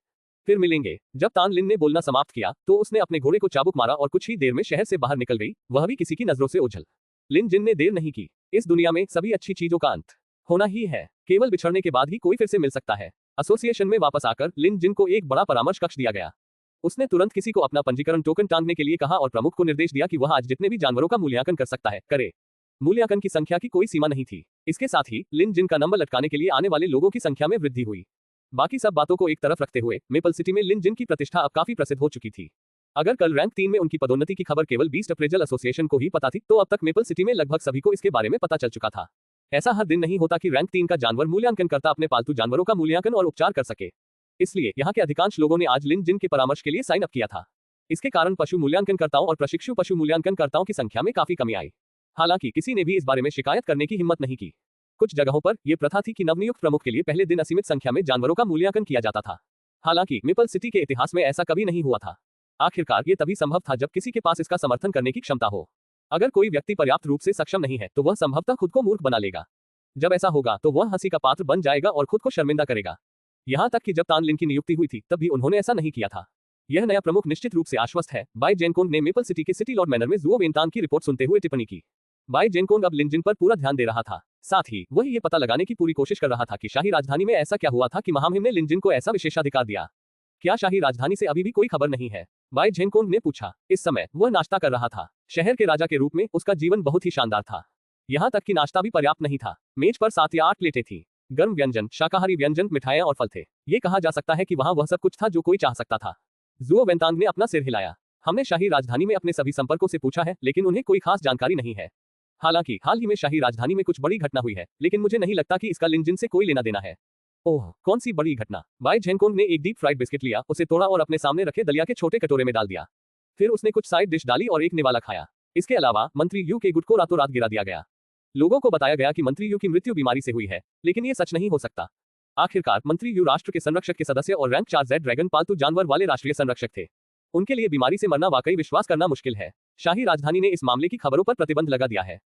फिर मिलेंगे। जब तान लिन ने बोलना समाप्त किया तो उसने अपने घोड़े को चाबुक मारा और कुछ ही देर में शहर से बाहर निकल गई, वह भी किसी की नजरों से ओझल। लिन जिन ने देर नहीं की। इस दुनिया में सभी अच्छी चीजों का अंत होना ही है, केवल बिछड़ने के बाद ही कोई फिर से मिल सकता है। एसोसिएशन में वापस आकर लिन जिन को एक बड़ा परामर्श कक्ष दिया गया। उसने तुरंत किसी को अपना पंजीकरण टोकन टांगने के लिए कहा और प्रमुख को निर्देश दिया कि वह आज जितने भी जानवरों का मूल्यांकन कर सकता है करे। मूल्यांकन की संख्या की कोई सीमा नहीं थी। इसके साथ ही लिन जिन का नंबर लटकाने के लिए आने वाले लोगों की संख्या में वृद्धि हुई। बाकी सब बातों को एक तरफ रखते हुए मेपल सिटी में लिन जिन की प्रतिष्ठा अब काफी प्रसिद्ध हो चुकी थी। अगर कल रैंक 3 में उनकी पदोन्नति की खबर केवल 20 अप्रेजल एसोसिएशन को ही पता थी, तो अब तक मेपल सिटी में लगभग सभी को इसके बारे में पता चल चुका था। ऐसा हर दिन नहीं होता कि रैंक 3 का जानवर मूल्यांकनकर्ता अपने पालतू जानवरों का मूल्यांकन और उपचार कर सके। इसलिए यहाँ के अधिकांश लोगों ने आज लिन जिन के परामर्श के लिए साइन अप किया था। इसके कारण पशु मूल्यांकनकर्ताओं और प्रशिक्षु पशु मूल्यांकनकर्ताओं की संख्या में काफी कमी आई। हालांकि किसी ने भी इस बारे में शिकायत करने की हिम्मत नहीं की। कुछ जगहों पर यह प्रथा थी कि नवनियुक्त प्रमुख के लिए पहले दिन असीमित संख्या में जानवरों का मूल्यांकन किया जाता था। हालांकि मेपल सिटी के इतिहास में ऐसा कभी नहीं हुआ था। आखिरकार ये तभी संभव था जब किसी के पास इसका समर्थन करने की क्षमता हो। अगर कोई व्यक्ति पर्याप्त रूप से सक्षम नहीं है तो वह संभवतः खुद को मूर्ख बना लेगा। जब ऐसा होगा तो वह हंसी का पात्र बन जाएगा और खुद को शर्मिंदा करेगा। यहाँ तक कि जब तान लिन की नियुक्ति हुई थी तब भी उन्होंने ऐसा नहीं किया था। यह नया प्रमुख निश्चित रूप से आश्वस्त है। बाई जेनकोंग ने मेपल सिटी के सिटी लॉर्ड मैनर में जुओ वेनतांग की रिपोर्ट सुनते हुए टिप्पणी की। बाई जेनकोंग अब लिन जिन पर पूरा ध्यान दे रहा था। साथ ही वह ये पता लगाने की पूरी कोशिश कर रहा था कि शाही राजधानी में ऐसा क्या हुआ था कि महामहिम ने लिन जिन को ऐसा विशेषाधिकार दिया। क्या शाही राजधानी से अभी भी कोई खबर नहीं है? बाई जेनकोंग ने पूछा। इस समय वह नाश्ता कर रहा था। शहर के राजा के रूप में उसका जीवन बहुत ही शानदार था। यहाँ तक कि नाश्ता भी पर्याप्त नहीं था। मेज पर 7 या 8 प्लेटें थी। गर्म व्यंजन, शाकाहारी व्यंजन, मिठाइयां और फल थे। ये कहा जा सकता है कि वहाँ वह सब कुछ था जो कोई चाह सकता था। जुओ वेनतांग ने अपना सिर हिलाया। हमने शाही राजधानी में अपने सभी संपर्कों से पूछा है, लेकिन उन्हें कोई खास जानकारी नहीं है। हालांकि हाल ही में शाही राजधानी में कुछ बड़ी घटना हुई है, लेकिन मुझे नहीं लगता कि इसका लिन जिन से कोई लेना देना है। ओह, कौन सी बड़ी घटना? बाई जेनकोंग ने एक डीप फ्राइड बिस्किट लिया, उसे तोड़ा और अपने सामने रखे दलिया के छोटे कटोरे में डाल दिया। फिर उसने कुछ साइड डिश डाली और एक निवाला खाया। इसके अलावा मंत्री यू के गुट को रातों रात गिरा दिया गया। लोगों को बताया गया कि मंत्री यू की मृत्यु बीमारी से हुई है, लेकिन ये सच नहीं हो सकता। आखिरकार मंत्री यू राष्ट्र के संरक्षक के सदस्य और रैंक 4 जेड ड्रैगन पालतू जानवर वाले राष्ट्रीय संरक्षक थे। उनके लिए बीमारी से मरना वाकई विश्वास करना मुश्किल है। शाही राजधानी ने इस मामले की खबरों पर प्रतिबंध लगा दिया है,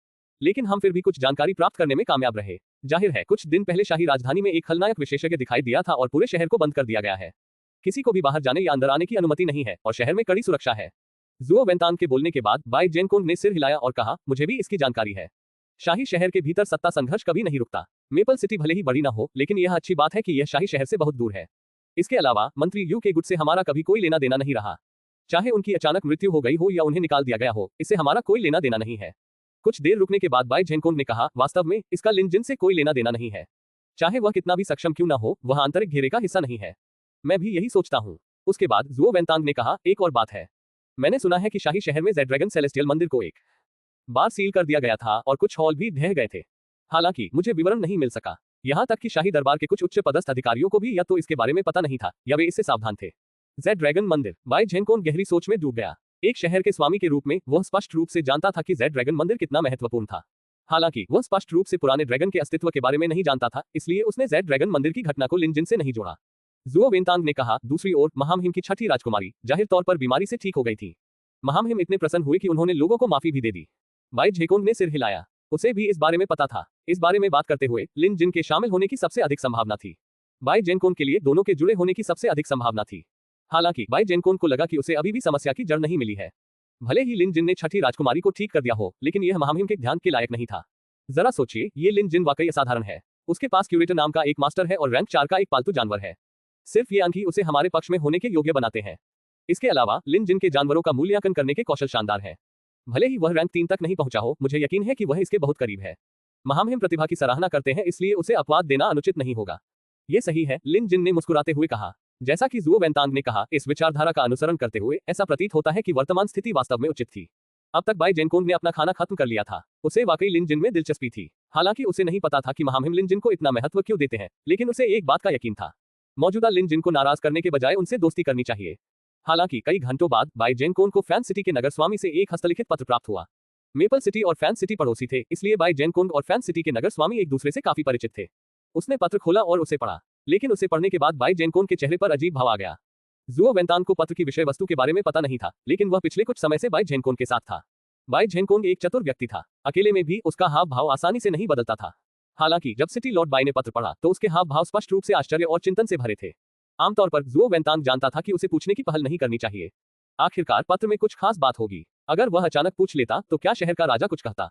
लेकिन हम फिर भी कुछ जानकारी प्राप्त करने में कामयाब रहे। जाहिर है, कुछ दिन पहले शाही राजधानी में एक खलनायक विशेषज्ञ दिखाई दिया था और पूरे शहर को बंद कर दिया गया है। किसी को भी बाहर जाने या अंदर आने की अनुमति नहीं है और शहर में कड़ी सुरक्षा है। जुओ वेनतांग के बोलने के बाद बाई जेनकोंग ने सिर हिलाया और कहा, मुझे भी इसकी जानकारी है। शाही शहर के भीतर सत्ता संघर्ष कभी नहीं रुकता। मेपल सिटी भले ही बड़ी ना हो, लेकिन यह अच्छी बात है कि यह शाही शहर से बहुत दूर है। इसके अलावा मंत्री यू के गुट से हमारा कभी कोई लेना देना नहीं रहा। चाहे उनकी अचानक मृत्यु हो गई हो या उन्हें निकाल दिया गया हो, इससे हमारा कोई लेना देना नहीं है। कुछ देर रुकने के बाद बाई जेनकोंग ने कहा, वास्तव में इसका लिन जिन से कोई लेना देना नहीं है। चाहे वह कितना भी सक्षम क्यों ना हो, वह आंतरिक घेरे का हिस्सा नहीं है। मैं भी यही सोचता हूँ। उसके बाद जुओ वेनतांग ने कहा, एक और बात है। मैंने सुना है कि शाही शहर में जेड ड्रैगन सेलेस्टियल मंदिर को एक बार सील कर दिया गया था और कुछ हॉल भी ढह गए थे। हालांकि मुझे विवरण नहीं मिल सका। यहाँ तक कि शाही दरबार के कुछ उच्च पदस्थ अधिकारियों को भी या तो इसके बारे में पता नहीं था या वे इससे सावधान थे। जेड ड्रैगन मंदिर। बाई जेनकोंग गहरी सोच में डूब गया। एक शहर के स्वामी के रूप में वह स्पष्ट रूप से जानता था कि जेड ड्रैगन मंदिर कितना महत्वपूर्ण था। हालांकि वह स्पष्ट रूप से पुराने ड्रैगन के अस्तित्व के बारे में नहीं जानता था, इसलिए उसने जेड ड्रैगन मंदिर की घटना को लिन जिन से नहीं जोड़ा। जुओ वेनतांग ने कहा, दूसरी ओर महामहिम की छठी राजकुमारी जाहिर तौर पर बीमारी से ठीक हो गई थी। महामहिम इतने प्रसन्न हुए कि उन्होंने लोगों को माफी भी दे दी। बाई जेनकोंग ने सिर हिलाया। उसे भी इस बारे में पता था। इस बारे में बात करते हुए लिन जिन के शामिल होने की सबसे अधिक संभावना थी। बाई जेनकोंग के लिए दोनों के जुड़े होने की सबसे अधिक संभावना थी। हालांकि बाई जेनकोंग को लगा कि उसे अभी भी समस्या की जड़ नहीं मिली है। भले ही लिन जिन ने छठी राजकुमारी को ठीक कर दिया हो, लेकिन यह महामहिम के ध्यान के लायक नहीं था। जरा सोचिए, ये लिन जिन वाकई असाधारण है। उसके पास क्यूरेटर नाम का एक मास्टर है और रैंक 4 का एक पालतू जानवर है। सिर्फ ये अंक ही उसे हमारे पक्ष में होने के योग्य बनाते हैं। इसके अलावा लिन जिन के जानवरों का मूल्यांकन करने के कौशल शानदार है। भले ही वह रैंक 3 तक नहीं पहुंचा हो, मुझे यकीन है कि वह इसके बहुत करीब है। महामहिम प्रतिभा की सराहना करते हैं, इसलिए उसे अपवाद देना अनुचित नहीं होगा। ये सही है, लिन जिन ने मुस्कुराते हुए कहा। जैसा कि जुओ वेनतांग ने कहा, इस विचारधारा का अनुसरण करते हुए ऐसा प्रतीत होता है कि वर्तमान स्थिति वास्तव में उचित थी। अब तक बाई जेनकोंग ने अपना खाना खत्म कर लिया था। उसे वाकई लिन जिन में दिलचस्पी थी। हालांकि उसे नहीं पता था कि महामहिम लिन जिन को इतना महत्व क्यों देते हैं, लेकिन उसे एक बात का यकीन था, मौजूदा लिन जिन को नाराज करने के बजाय उनसे दोस्ती करनी चाहिए। हालांकि कई घंटों बाद बाई जेनकोंग को फैन सिटी के नगर स्वामी से एक हस्तलिखित पत्र प्राप्त हुआ। मेपल सिटी और फैन सिटी पड़ोसी थे, इसलिए बाई जेनकोंग और फैन सिटी के नगर स्वामी एक दूसरे से काफी परिचित थे। उसने पत्र खोला और उसे पढ़ा, लेकिन उसे पढ़ने के बाद बाई जेनकोंग के चेहरे पर अजीब भाव आ गया। जुओ वेंतांग को पत्र की विषय वस्तु के बारे में पता नहीं था, लेकिन वह पिछले कुछ समय से बाई जेनकोंग के साथ था। बाई जेनकोंग एक चतुर व्यक्ति था, अकेले में भी उसका हाव भाव आसानी से नहीं बदलता था। हालांकि जब सिटी लॉर्ड बाई ने पत्र पढ़ा तो उसके हाव भाव स्पष्ट रूप से आश्चर्य और चिंतन से भरे थे। आमतौर पर जुओ वेंतांग जानता था कि उसे पूछने की पहल नहीं करनी चाहिए। आखिरकार पत्र में कुछ खास बात होगी। अगर वह अचानक पूछ लेता तो क्या शहर का राजा कुछ कहता।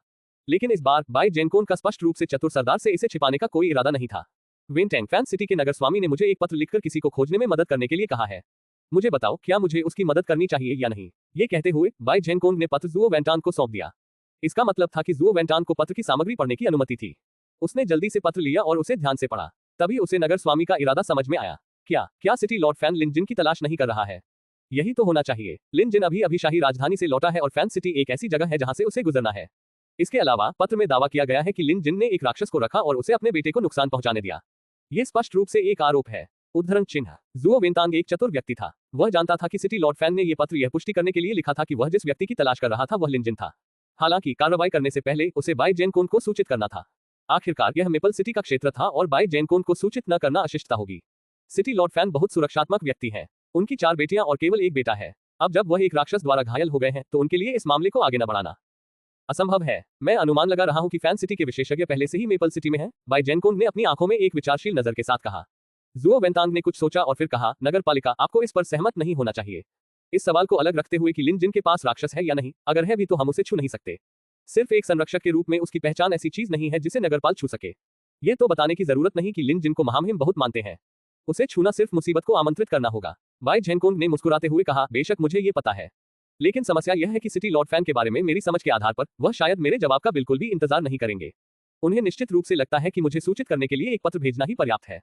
लेकिन इस बार बाई जेनकोंग का स्पष्ट रूप से चतुर सरदार से इसे छिपाने का कोई इरादा नहीं था। वेंटैंग, फैन सिटी के नगर स्वामी ने मुझे एक पत्र लिखकर किसी को खोजने में मदद करने के लिए कहा है। मुझे बताओ, क्या मुझे उसकी मदद करनी चाहिए या नहीं? ये कहते हुए बाई जेनकोंग ने पत्र जुओ वेंटांग को सौंप दिया। इसका मतलब था कि जुओ वेंटांग को पत्र की सामग्री पढ़ने की अनुमति थी। उसने जल्दी से पत्र लिया और उसे ध्यान से पढ़ा। तभी उसे नगर स्वामी का इरादा समझ में आया। क्या सिटी लॉर्ड फैन लिन जिन की तलाश नहीं कर रहा है? यही तो होना चाहिए। लिन जिन अभी शाही राजधानी से लौटा है और फैन सिटी एक ऐसी जगह है जहां से उसे गुजरना है। इसके अलावा पत्र में दावा किया गया है कि लिन जिन ने एक राक्षस को रखा और उसे अपने बेटे को नुकसान पहुंचाने दिया। ये स्पष्ट रूप से एक आरोप है। उद्धरण चिन्ह। जुओ वेंतांग एक चतुर व्यक्ति था। वह जानता था कि सिटी लॉर्ड फैन ने यह पत्र यह पुष्टि करने के लिए लिखा था कि वह जिस व्यक्ति की तलाश कर रहा था वह लिन जिन था। हालांकि कार्रवाई करने से पहले उसे बाई जेनकोंग को सूचित करना था। आखिरकार यह मेपल सिटी का क्षेत्र था और बाई जेनकोंग को सूचित न करना अशिष्टता होगी। सिटी लॉर्ड फैन बहुत सुरक्षात्मक व्यक्ति है। उनकी 4 बेटियां और केवल एक बेटा है। अब जब वह एक राक्षस द्वारा घायल हो गए हैं तो उनके लिए इस मामले को आगे न बढ़ाना असंभव है। मैं अनुमान लगा रहा हूं कि फैन सिटी के विशेषज्ञ पहले से ही मेपल सिटी में हैं, बाई जेनकोंग ने अपनी आंखों में एक विचारशील नजर के साथ कहा। जुओ वेंतांग ने कुछ सोचा और फिर कहा, नगरपालिका, आपको इस पर सहमत नहीं होना चाहिए। इस सवाल को अलग रखते हुए कि लिन जिन के पास राक्षस है या नहीं, अगर है भी तो हम उसे छू नहीं सकते। सिर्फ एक संरक्षक के रूप में उसकी पहचान ऐसी चीज नहीं है जिसे नगरपाल छू सके। ये तो बताने की जरूरत नहीं कि लिन जिन को महामहिम बहुत मानते हैं। उसे छूना सिर्फ मुसीबत को आमंत्रित करना होगा। बाई जेनकोंग ने मुस्कुराते हुए कहा, बेशक मुझे ये पता है, लेकिन समस्या यह है कि सिटी लॉर्ड फैन के बारे में मेरी समझ के आधार पर वह शायद मेरे जवाब का बिल्कुल भी इंतजार नहीं करेंगे। उन्हें निश्चित रूप से लगता है कि मुझे सूचित करने के लिए एक पत्र भेजना ही पर्याप्त है।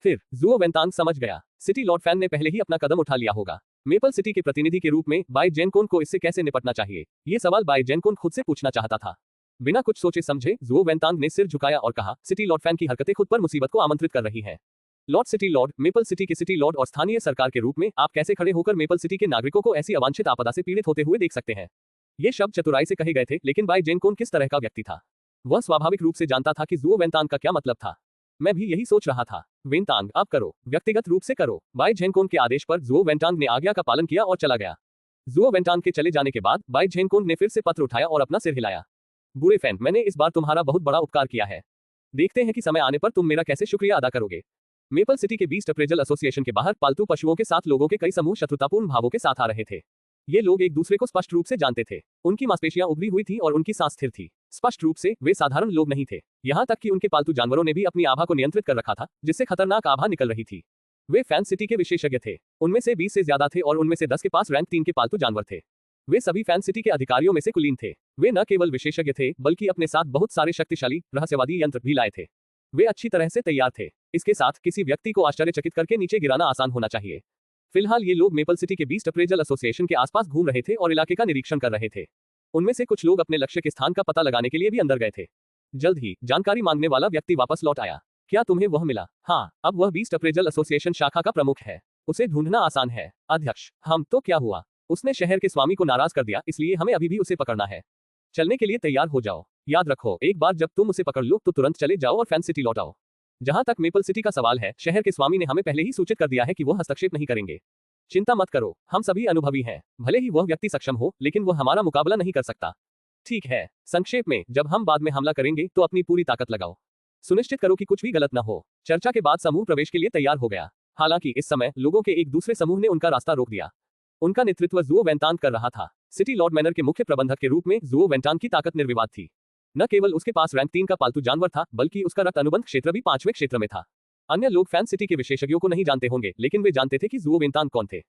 फिर जुओ वेंतांग समझ गया, सिटी लॉर्ड फैन ने पहले ही अपना कदम उठा लिया होगा। मेपल सिटी के प्रतिनिधि के रूप में बाई जेनकोंग को इससे कैसे निपटना चाहिए, ये सवाल बाई जेनकोंग खुद से पूछना चाहता था। बिना कुछ सोचे समझे जुओ वेंतांग ने सिर झुकाया और कहा, सिटी लॉर्ड फैन की हरकतें खुद पर मुसीबत को आमंत्रित कर रही हैं। Lord city Lord, maple city के सिटी लॉर्ड और स्थानीय सरकार के रूप में आप कैसे खड़े होकर मेपल सिटी के नागरिकों को ऐसी अवांछित आपदा से पीड़ित होते हुए देख सकते हैं? ये शब्द चतुराई से कहे गए थे, लेकिन बाई जेनकोंग किस तरह का व्यक्ति था? वह स्वाभाविक रूप से जानता था कि जुओ वेंतांग का क्या मतलब था। मैं भी यही सोच रहा था। वेंतांग, आप करो, व्यक्तिगत रूप से करो। बाई जेनकोंग के आदेश पर जुओ वेंतांग ने आज्ञा का पालन किया और चला गया। जुओ वेंतांग के चले जाने के बाद बाई जेनकोंग ने फिर से पत्र उठाया और अपना सिर हिलाया। बुरे फैन, मैंने इस बार तुम्हारा बहुत बड़ा उपकार किया है। देखते हैं कि समय आने पर तुम मेरा कैसे शुक्रिया अदा करोगे। मेपल सिटी के बीस्ट अप्रेजल एसोसिएशन के बाहर पालतू पशुओं के साथ लोगों के कई समूह शत्रुतापूर्ण भावों के साथ आ रहे थे। ये लोग एक दूसरे को स्पष्ट रूप से जानते थे। उनकी मांसपेशियां उभरी हुई थी और उनकी सांस स्थिर थी। स्पष्ट रूप से वे साधारण लोग नहीं थे। यहाँ तक कि उनके पालतू जानवरों ने भी अपनी आभा को नियंत्रित कर रखा था, जिससे खतरनाक आभा निकल रही थी। वे फैन सिटी के विशेषज्ञ थे। उनमें से 20 से ज्यादा थे और उनमें से 10 के पास रैंक 3 के पालतू जानवर थे। वे सभी फैन सिटी के अधिकारियों में से कुलीन थे। वे न केवल विशेषज्ञ थे, बल्कि अपने साथ बहुत सारे शक्तिशाली रहस्यवादी यंत्र भी लाए थे। वे अच्छी तरह से तैयार थे। इसके साथ किसी व्यक्ति को आश्चर्यचकित करके नीचे गिराना आसान होना चाहिए। फिलहाल ये लोग मेपल सिटी के बीस्ट अप्रेजल एसोसिएशन के आसपास घूम रहे थे और इलाके का निरीक्षण कर रहे थे। उनमें से कुछ लोग अपने लक्ष्य के स्थान का पता लगाने के लिए भी अंदर गए थे। जल्द ही जानकारी मांगने वाला व्यक्ति वापस लौट आया। क्या तुम्हें वह मिला? हाँ, अब वह बीस्ट अप्रेजल एसोसिएशन शाखा का प्रमुख है। उसे ढूंढना आसान है। अध्यक्ष, हम तो क्या हुआ? उसने शहर के स्वामी को नाराज कर दिया, इसलिए हमें अभी भी उसे पकड़ना है। चलने के लिए तैयार हो जाओ। याद रखो, एक बार जब तुम उसे पकड़ लो तो तुरंत चले जाओ और फैन सिटी लौट आओ। जहां तक मेपल सिटी का सवाल है, शहर के स्वामी ने हमें पहले ही सूचित कर दिया है कि वह हस्तक्षेप नहीं करेंगे। चिंता मत करो, हम सभी अनुभवी हैं। भले ही वह व्यक्ति सक्षम हो, लेकिन वह हमारा मुकाबला नहीं कर सकता। ठीक है, संक्षेप में, जब हम बाद में हमला करेंगे तो अपनी पूरी ताकत लगाओ। सुनिश्चित करो कि कुछ भी गलत न हो। चर्चा के बाद समूह प्रवेश के लिए तैयार हो गया। हालांकि इस समय लोगों के एक दूसरे समूह ने उनका रास्ता रोक दिया। उनका नेतृत्व जुओ वेंतांग कर रहा था। सिटी लॉर्ड मैनर के मुख्य प्रबंधक के रूप में जुओ वेंतांग की ताकत निर्विवाद थी। न केवल उसके पास रैंक 3 का पालतू जानवर था, बल्कि उसका रक्त अनुबंध क्षेत्र भी 5वें क्षेत्र में था। अन्य लोग फैन सिटी के विशेषज्ञों को नहीं जानते होंगे, लेकिन वे जानते थे कि जुओ वेंतांग कौन थे।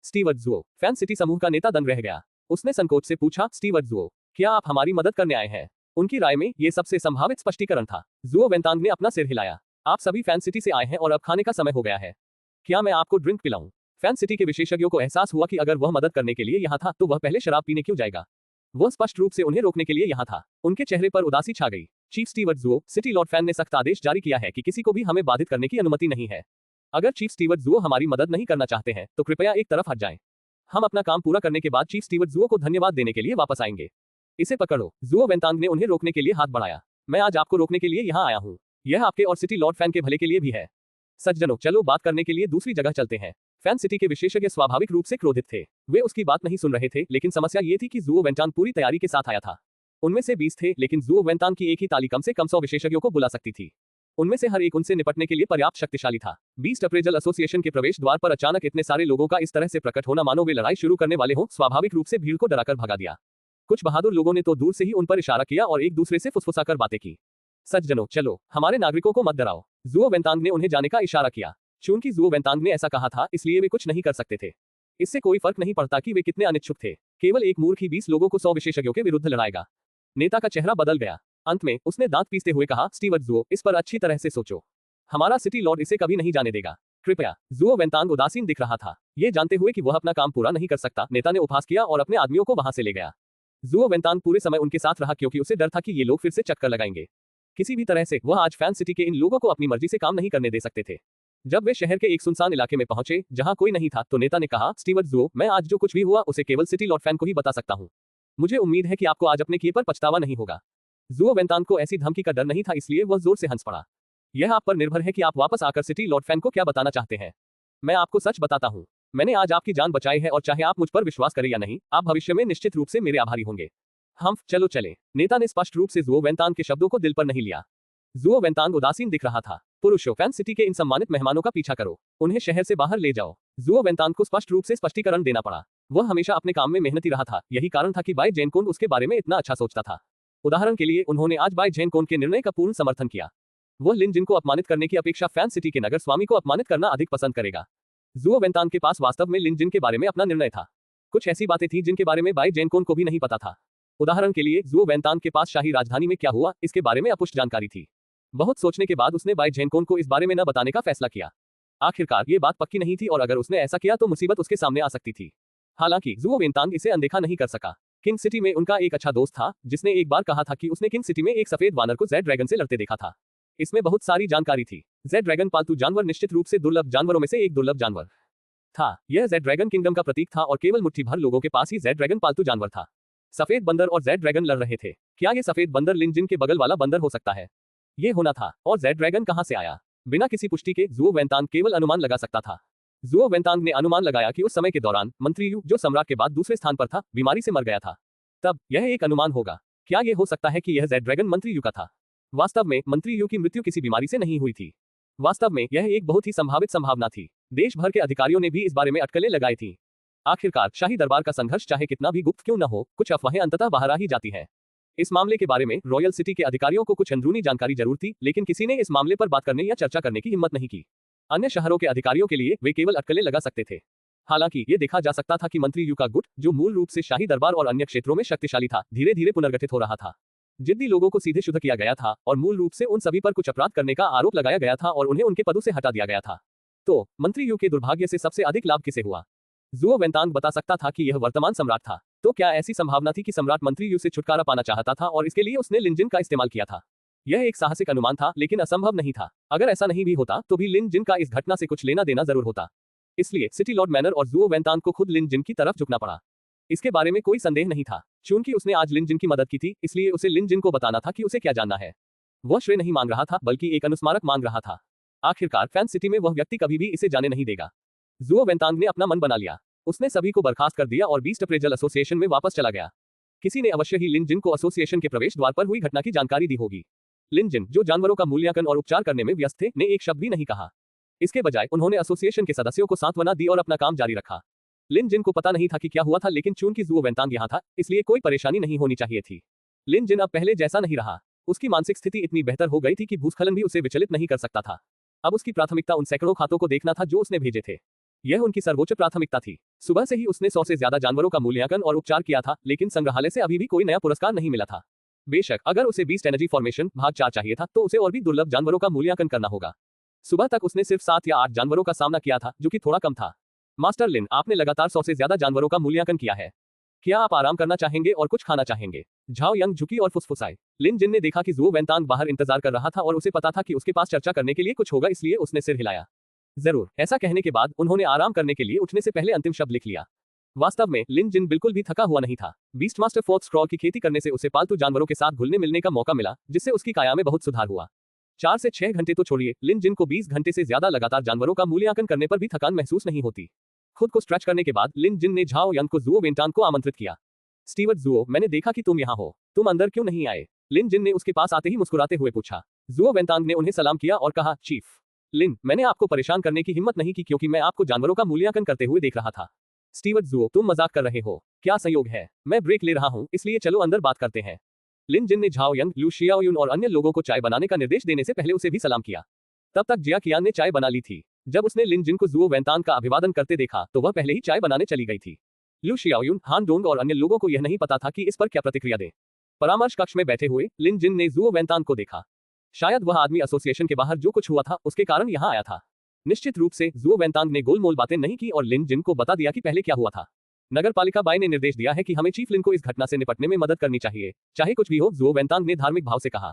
स्टीवर्ट जुओ, फैन सिटी समूह का नेता दंग रह गया। उसने संकोच से पूछा, स्टीवर्ट जुओ, क्या आप हमारी मदद करने आए हैं? उनकी राय में ये सबसे संभावित स्पष्टीकरण था। जुओ वेंतांग ने अपना सिर हिलाया। आप सभी फैन सिटी से आए हैं और अब खाने का समय हो गया है। क्या मैं आपको ड्रिंक पिलाऊं? फैन सिटी के विशेषज्ञों को एहसास हुआ कि अगर वह मदद करने के लिए यहाँ था तो वह पहले शराब पीने क्यों जाएगा। वह स्पष्ट रूप से उन्हें रोकने के लिए यहाँ था। उनके चेहरे पर उदासी छा गई। Chief steward Zhuo, city lord Fan ने सख्त आदेश जारी किया है कि किसी को भी हमें बाधित करने की अनुमति नहीं है। अगर चीफ स्टीवर्ड जुओ हमारी मदद नहीं करना चाहते हैं तो कृपया एक तरफ हट जाएं। हम अपना काम पूरा करने के बाद चीफ स्टीवर्ड जुओ को धन्यवाद देने के लिए वापस आएंगे। इसे पकड़ो। जुओ वेंतांग ने उन्हें रोकने के लिए हाथ बढ़ाया। मैं आज आपको रोकने के लिए यहाँ आया हूँ। यह आपके और सिटी लॉर्ड फैन के भले के लिए भी है। सज्जनों, चलो बात करने के लिए दूसरी जगह चलते हैं। फैन सिटी के विशेषज्ञ स्वाभाविक रूप से क्रोधित थे। वे उसकी बात नहीं सुन रहे थे, लेकिन समस्या ये थी कि जुओ वेंतांग पूरी तैयारी के साथ आया था। उनमें से 20 थे, लेकिन जुओ वेंतांग की एक ही ताली कम से कम 100 विशेषज्ञों को बुला सकती थी। उनमें से हर एक उनसे निपटने के लिए पर्याप्त शक्तिशाली था। बीस्ट अप्रेजल एसोसिएशन के प्रवेश द्वार पर अचानक इतने सारे लोगों का इस तरह से प्रकट होना मानो वे लड़ाई शुरू करने वाले हों, स्वाभाविक रूप से भीड़ को डराकर भगा दिया। कुछ बहादुर लोगों ने तो दूर से ही उन पर इशारा किया और एक दूसरे से फुसफुसाकर बातें की। सज्जनों, चलो, हमारे नागरिकों को मत डराओ। जुओ वेंतांग ने उन्हें जाने का इशारा किया। चूंकि जुओ वेंतांग ने ऐसा कहा था, इसलिए वे कुछ नहीं कर सकते थे। इससे कोई फर्क नहीं पड़ता कि वे कितने अनिच्छुक थे। केवल एक मूर्ख ही 20 लोगों को 100 विशेषज्ञों के विरुद्ध लड़ाएगा। नेता का चेहरा बदल गया। अंत में उसने दांत पीसते हुए कहा, स्टीवर्ड जुओ, इस पर अच्छी तरह से सोचो। हमारा सिटी लॉर्ड इसे कभी नहीं जाने देगा। कृपया। जुओ वेंतांग उदासीन दिख रहा था। ये जानते हुए कि वह अपना काम पूरा नहीं कर सकता, नेता ने उपहास किया और अपने आदमियों को वहां से ले गया। जुओ वेंतांग पूरे समय उनके साथ रहा क्योंकि उसे डर था कि ये लोग फिर से चक्कर लगाएंगे। किसी भी तरह से वह आज फैन सिटी के इन लोगों को अपनी मर्जी से काम नहीं करने दे सकते थे। जब वे शहर के एक सुनसान इलाके में पहुंचे जहां कोई नहीं था, तो नेता ने कहा, स्टीवर्ड जुओ, मैं आज जो कुछ भी हुआ उसे केवल सिटी लॉर्ड फैन को ही बता सकता हूं। मुझे उम्मीद है कि आपको आज अपने किए पर पछतावा नहीं होगा। जुओ वेंतांग को ऐसी धमकी का डर नहीं था, इसलिए वह जोर से हंस पड़ा। यह आप पर निर्भर है कि आप वापस आकर सिटी लॉर्ड फैन को क्या बताना चाहते हैं। मैं आपको सच बताता हूं, मैंने आज आपकी जान बचाई है और चाहे आप मुझ पर विश्वास करें या नहीं, आप भविष्य में निश्चित रूप से मेरे आभारी होंगे। हम चलो चले। नेता ने स्पष्ट रूप से जुओ वेंतांग के शब्दों को दिल पर नहीं लिया। जुओ वेंतांग उदासीन दिख रहा था। पुरुषों, फैन सिटी के इन सम्मानित मेहमानों का पीछा करो। उन्हें शहर से बाहर ले जाओ। जुओ वेंतांग को स्पष्ट रूप से स्पष्टीकरण देना पड़ा। वह हमेशा अपने काम में मेहनती रहा था। यही कारण था कि बाई जेनकोन उसके बारे में इतना अच्छा सोचता था। उदाहरण के लिए, उन्होंने आज बाई जेनकोन के निर्णय का पूर्ण समर्थन किया। वह लिन जिन को अपमानित करने की अपेक्षा फैन सिटी के नगर स्वामी को अपमानित करना अधिक पसंद करेगा। जुओ वेंतांग के पास वास्तव में लिन जिन के बारे में अपना निर्णय था। कुछ ऐसी बातें थी जिनके बारे में बाई जेनकोन को भी नहीं पता था। उदाहरण के लिए, जुओ वेंतांग के पास शाही राजधानी में क्या हुआ इसके बारे में अपुष्ट जानकारी थी। बहुत सोचने के बाद उसने बाई जेनकोन को इस बारे में न बताने का फैसला किया। आखिरकार ये बात पक्की नहीं थी और अगर उसने ऐसा किया तो मुसीबत उसके सामने आ सकती थी। हालांकि जुओ वेंतांग इसे अनदेखा नहीं कर सका। किंग सिटी में उनका एक अच्छा दोस्त था जिसने एक बार कहा था कि उसने किंग सिटी में एक सफेद वानर को जेड ड्रैगन से लड़ते देखा था। इसमें बहुत सारी जानकारी थी। जेड ड्रैगन पालतू जानवर निश्चित रूप से दुर्लभ जानवरों में से एक दुर्लभ जानवर था। यह जेड ड्रैगन किंगडम का प्रतीक था और केवल मुट्ठी भर लोगों के पास ही जेड ड्रैगन पालतू जानवर था। सफेद बंदर और जेड ड्रैगन लड़ रहे थे। क्या ये सफेद बंदर लिन जिन के बगल वाला बंदर हो सकता है? ये होना था। और जेड ड्रैगन कहां से आया? बिना किसी पुष्टि के जुओ वेंतांग केवल अनुमान लगा सकता था। जुओ वेंतांग ने अनुमान लगाया कि उस समय के दौरान मंत्री यू, जो सम्राट के बाद दूसरे स्थान पर था, बीमारी से मर गया था। तब यह एक अनुमान होगा। क्या यह हो सकता है कि यह जेड ड्रैगन मंत्री यू का था? वास्तव में मंत्री यू की मृत्यु किसी बीमारी से नहीं हुई थी। वास्तव में यह एक बहुत ही संभावित संभावना थी। देश भर के अधिकारियों ने भी इस बारे में अटकलें लगाई थी। आखिरकार शाही दरबार का संघर्ष चाहे कितना भी गुप्त क्यों न हो, कुछ अफवाहें अंततः बाहर आ ही जाती हैं। इस मामले के बारे में रॉयल सिटी के अधिकारियों को कुछ अंदरूनी जानकारी जरूर थी, लेकिन किसी ने इस मामले पर बात करने या चर्चा करने की हिम्मत नहीं की। अन्य शहरों के अधिकारियों के लिए वे केवल अटकलें लगा सकते थे। हालांकि ये देखा जा सकता था कि मंत्री यू का गुट, जो मूल रूप से शाही दरबार और अन्य क्षेत्रों में शक्तिशाली था, धीरे धीरे पुनर्गठित हो रहा था। जिद्दी लोगों को सीधे शुद्ध किया गया था और मूल रूप से उन सभी पर कुछ अपराध करने का आरोप लगाया गया था और उन्हें उनके पदों से हटा दिया गया था। तो मंत्री यू के दुर्भाग्य से सबसे अधिक लाभ किसे हुआ? जुओ वेंतांग बता सकता था कि यह वर्तमान सम्राट था। तो क्या ऐसी संभावना थी कि सम्राट मंत्री यू से छुटकारा पाना चाहता था और इसके लिए उसने लिन जिन का इस्तेमाल किया था? यह एक साहसिक अनुमान था, लेकिन असंभव नहीं था। अगर ऐसा नहीं भी होता तो भी लिन जिन का इस घटना से कुछ लेना देना जरूर होता। इसलिए सिटी लॉर्ड मैनर और जुओ वेंतांग को खुद लिन जिन की तरफ झुकना पड़ा। इसके बारे में कोई संदेह नहीं था। चूंकि उसने आज लिन जिन की मदद की थी, इसलिए उसे लिन जिन को बताना था कि उसे क्या जानना है। वह श्रेय नहीं मांग रहा था, बल्कि एक अनुस्मारक मांग रहा था। आखिरकार फैन सिटी में वह व्यक्ति कभी भी इसे जाने नहीं देगा। जुओ वेंतांग ने अपना मन बना लिया। उसने सभी को बर्खास्त कर दिया और बीस्ट अप्रेजल एसोसिएशन में वापस चला गया। किसी ने अवश्य ही लिन जिन को एसोसिएशन के प्रवेश द्वार पर हुई घटना की जानकारी दी होगी। लिन जिन, जो जानवरों का मूल्यांकन और उपचार करने में व्यस्त थे, ने एक शब्द भी नहीं कहा। इसके बजाय उन्होंने एसोसिएशन के सदस्यों को सांत्वना दी और अपना काम जारी रखा। लिन जिन को पता नहीं था कि क्या हुआ था, लेकिन चूंकि जुओ वेंतांग यहाँ था, इसलिए कोई परेशानी नहीं होनी चाहिए थी। लिन जिन अब पहले जैसा नहीं रहा। उसकी मानसिक स्थिति इतनी बेहतर हो गई थी कि भूस्खलन भी उसे विचलित नहीं कर सकता था। अब उसकी प्राथमिकता उन सैकड़ों खातों को देखना था जो उसने भेजे थे। यह उनकी सर्वोच्च प्राथमिकता थी। सुबह से ही उसने 100 से ज्यादा जानवरों का मूल्यांकन और उपचार किया था, लेकिन संग्रहालय से अभी भी कोई नया पुरस्कार नहीं मिला था। बेशक अगर उसे बीस्ट एनर्जी फॉर्मेशन भाग 4 चाहिए था, तो उसे और भी दुर्लभ जानवरों का मूल्यांकन करना होगा। सुबह तक उसने सिर्फ 7 या 8 जानवरों का सामना किया था, जो कि थोड़ा कम था। मास्टर लिन, आपने लगातार 100 से ज्यादा जानवरों का मूल्यांकन किया है। क्या आप आराम करना चाहेंगे और कुछ खाना चाहेंगे? झाओ यंग झुकी और फुसफुसाई। लिन जिन ने देखा कि ज़ुओ वेंतांग बाहर इंतजार कर रहा था और उसे पता था कि उसके पास चर्चा करने के लिए कुछ होगा, इसलिए उसने सिर हिलाया। जरूर। ऐसा कहने के बाद उन्होंने आराम करने के लिए उठने से पहले अंतिम शब्द लिख लिया। वास्तव में लिन जिन बिल्कुल भी थका हुआ नहीं था। बीस्टमास्टर फोर्थ स्क्रॉल की खेती करने से उसे पालतू जानवरों के साथ घुलने मिलने का मौका मिला, जिससे उसकी काया में बहुत सुधार हुआ। 4 से 6 घंटे तो छोड़िए, लिन जिन को 20 घंटे से ज्यादा लगातार जानवरों का मूल्यांकन करने पर भी थकान महसूस नहीं होती। खुद को स्ट्रेच करने के बाद लिन जिन ने झाओ यंग को ज़ुओ वेंतांग को आमंत्रित किया। स्टीवर्ट ज़ुओ, मैंने देखा कि तुम यहाँ हो, तुम अंदर क्यों नहीं आए? लिन जिन ने उसके पास आते ही मुस्कुराते हुए पूछा। ज़ुओ वेंतांग ने उन्हें सलाम किया और कहा, चीफ लिन, मैंने आपको परेशान करने की हिम्मत नहीं की क्योंकि मैं आपको जानवरों का मूल्यांकन करते हुए देख रहा था। स्टीवर्ट ज़ुओ, तुम मजाक कर रहे हो? क्या संयोग है, मैं ब्रेक ले रहा हूँ, इसलिए चलो अंदर बात करते हैं। लिन जिन ने झाओ यंग, लू शियाओयुन और अन्य लोगों को चाय बनाने का निर्देश देने से पहले उसे भी सलाम किया। तब तक जिया कियान ने चाय बना ली थी। जब उसने लिन जिन को ज़ुओ वेंतांग का अभिवादन करते देखा तो वह पहले ही चाय बनाने चली गई थी। लू शियाओयुन, हान डोंग और अन्य लोगों को यह नहीं पता था कि इस पर क्या प्रतिक्रिया दें। परामर्श कक्ष में बैठे हुए लिन जिन ने ज़ुओ वेंतांग को देखा। शायद वह आदमी एसोसिएशन के बाहर जो कुछ हुआ था उसके कारण यहाँ आया था। निश्चित रूप से ज़ुओ वेंतांग ने गोलमोल बातें नहीं की और लिन जिन को बता दिया कि पहले क्या हुआ था। नगरपालिका बाई ने निर्देश दिया है कि हमें चीफ लिन को इस घटना से निपटने में मदद करनी चाहिए, चाहे कुछ भी हो, ज़ुओ वेंतांग ने धार्मिक भाव से कहा।